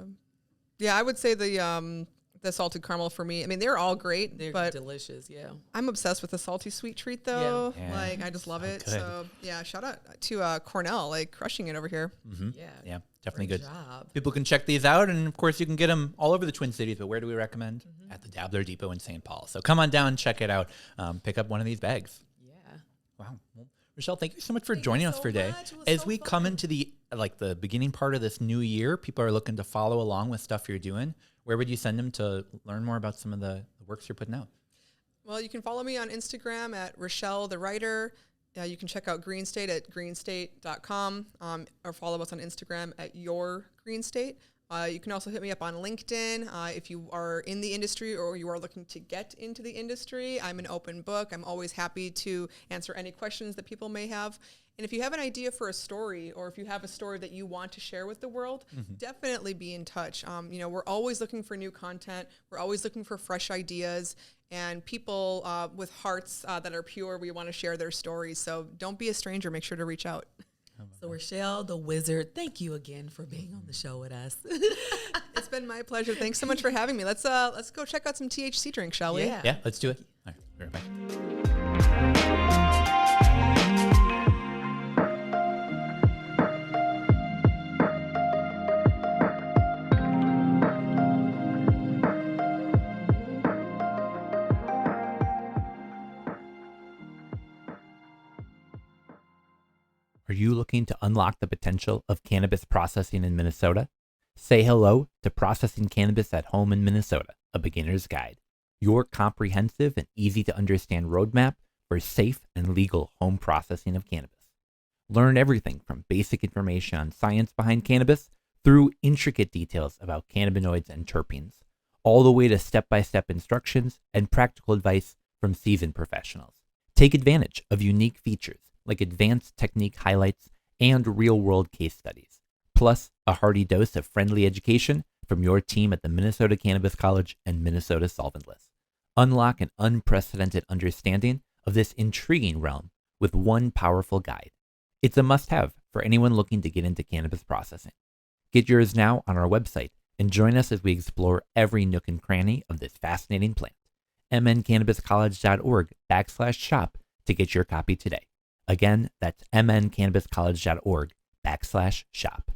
Speaker 5: Yeah, I would say the salted caramel for me. I mean, they're all great,
Speaker 2: They're
Speaker 5: but
Speaker 2: delicious. Yeah.
Speaker 5: I'm obsessed with the salty sweet treat though.
Speaker 4: Yeah.
Speaker 5: Like I just love
Speaker 4: So
Speaker 5: it.
Speaker 4: good.
Speaker 5: So yeah, shout out to Cornell, like crushing it over here.
Speaker 2: Yeah.
Speaker 4: Yeah, definitely
Speaker 2: Great
Speaker 4: good.
Speaker 2: job.
Speaker 4: People can check these out, and of course, you can get them all over the Twin Cities. But where do we recommend? At the Dabbler Depot in St. Paul. So come on down, check it out. Pick up one of these bags.
Speaker 2: Yeah.
Speaker 4: Wow, well, Rachelle, thank you so much for
Speaker 2: Thank you
Speaker 4: joining us
Speaker 2: so
Speaker 4: for today.
Speaker 2: much. It was
Speaker 4: As
Speaker 2: so
Speaker 4: we come
Speaker 2: fun.
Speaker 4: into the beginning part of this new year, people are looking to follow along with stuff you're doing. Where would you send them to learn more about some of the works you're putting out?
Speaker 5: Well, you can follow me on Instagram at Rachelle the Writer. You can check out Greenstate at greenstate.com or follow us on Instagram at Your Greenstate. You can also hit me up on LinkedIn if you are in the industry or you are looking to get into the industry. I'm an open book. I'm always happy to answer any questions that people may have. And if you have an idea for a story or if you have a story that you want to share with the world, definitely be in touch. We're always looking for new content. We're always looking for fresh ideas and people with hearts that are pure. We want to share their stories. So don't be a stranger. Make sure to reach out.
Speaker 2: So Rachelle, the wizard, thank you again for being on the show with us.
Speaker 5: It's been my pleasure. Thanks so much for having me. Let's go check out some THC drink, shall we?
Speaker 2: Yeah.
Speaker 4: Yeah, let's do it. All right, be right back.
Speaker 1: Are you looking to unlock the potential of cannabis processing in Minnesota? Say hello to Processing Cannabis at Home in Minnesota, a beginner's guide. Your comprehensive and easy to understand roadmap for safe and legal home processing of cannabis. Learn everything from basic information on science behind cannabis through intricate details about cannabinoids and terpenes, all the way to step-by-step instructions and practical advice from seasoned professionals. Take advantage of unique features like advanced technique highlights and real-world case studies, plus a hearty dose of friendly education from your team at the Minnesota Cannabis College and Minnesota Solventless. Unlock an unprecedented understanding of this intriguing realm with one powerful guide. It's a must-have for anyone looking to get into cannabis processing. Get yours now on our website and join us as we explore every nook and cranny of this fascinating plant. mncannabiscollege.org/shop to get your copy today. Again, that's mncannabiscollege.org/shop.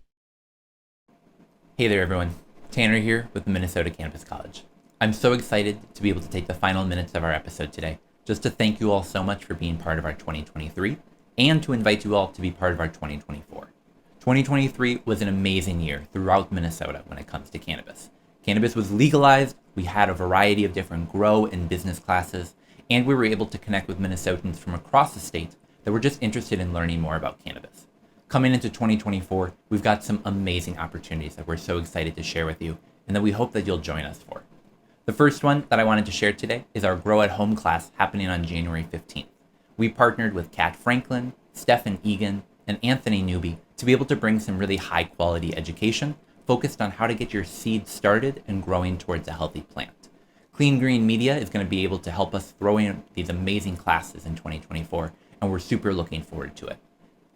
Speaker 1: Hey there, everyone. Tanner here with the Minnesota Cannabis College. I'm so excited to be able to take the final minutes of our episode today just to thank you all so much for being part of our 2023 and to invite you all to be part of our 2024. 2023 was an amazing year throughout Minnesota when it comes to cannabis. Cannabis was legalized, we had a variety of different grow and business classes, and we were able to connect with Minnesotans from across the state that were just interested in learning more about cannabis. Coming into 2024, we've got some amazing opportunities that we're so excited to share with you and that we hope that you'll join us for. The first one that I wanted to share today is our Grow at Home class happening on January 15th. We partnered with Kat Franklin, Stephen Egan, and Anthony Newby to be able to bring some really high quality education focused on how to get your seed started and growing towards a healthy plant. Clean Green Media is going to be able to help us throw in these amazing classes in 2024, and we're super looking forward to it.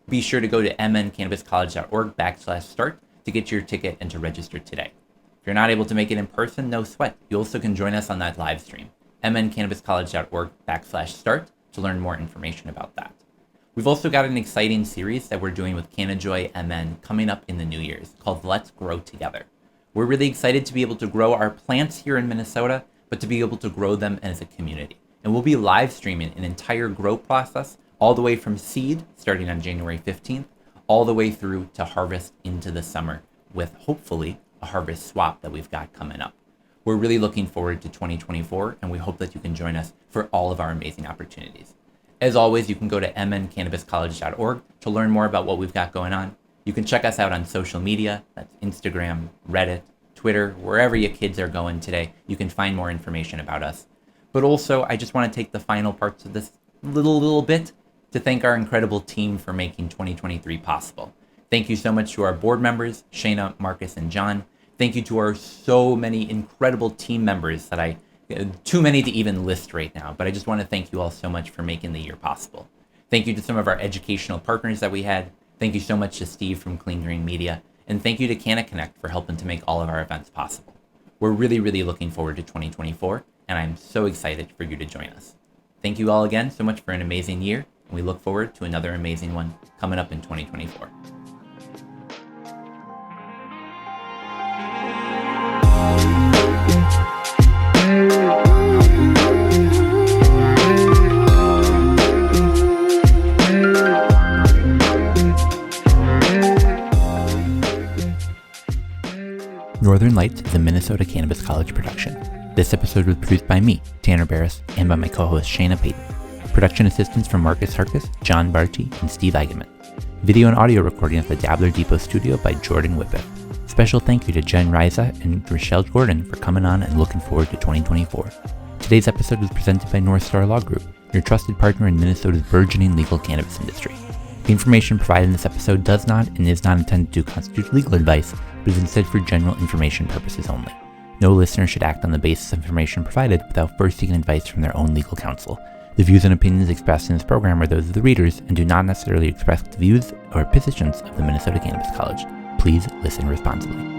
Speaker 1: Be sure to go to mncannabiscollege.org/start to get your ticket and to register today. If you're not able to make it in person, no sweat. You also can join us on that live stream, mncannabiscollege.org/start, to learn more information about that. We've also got an exciting series that we're doing with CannaJoy MN coming up in the New Year's called Let's Grow Together. We're really excited to be able to grow our plants here in Minnesota, but to be able to grow them as a community. And we'll be live streaming an entire grow process all the way from seed, starting on January 15th, all the way through to harvest into the summer with hopefully a harvest swap that we've got coming up. We're really looking forward to 2024, and we hope that you can join us for all of our amazing opportunities. As always, you can go to mncannabiscollege.org to learn more about what we've got going on. You can check us out on social media. That's Instagram, Reddit, Twitter, wherever your kids are going today. You can find more information about us. But also, I just want to take the final parts of this little bit to thank our incredible team for making 2023 possible. Thank you so much to our board members, Shayna, Marcus, and John. Thank you to our so many incredible team members that too many to even list right now, but I just want to thank you all so much for making the year possible. Thank you to some of our educational partners that we had. Thank you so much to Steve from Clean Green Media, and thank you to Canna Connect for helping to make all of our events possible. We're really, really looking forward to 2024, and I'm so excited for you to join us. Thank you all again so much for an amazing year, and we look forward to another amazing one coming up in 2024. Northern Lights is a Minnesota Cannabis College production. This episode was produced by me, Tanner Barris, and by my co-host Shayna Payton. Production assistance from Marcus Harkis, John Barchi, and Steve Eigenman. Video and audio recording at the Dabbler Depot studio by Jordan Whippet. Special thank you to Jen Reise and Rachelle Gordon for coming on and looking forward to 2024. Today's episode was presented by North Star Law Group, your trusted partner in Minnesota's burgeoning legal cannabis industry. The information provided in this episode does not and is not intended to constitute legal advice, but is instead for general information purposes only. No listener should act on the basis of information provided without first seeking advice from their own legal counsel. The views and opinions expressed in this program are those of the readers and do not necessarily express the views or positions of the Minnesota Cannabis College. Please listen responsibly.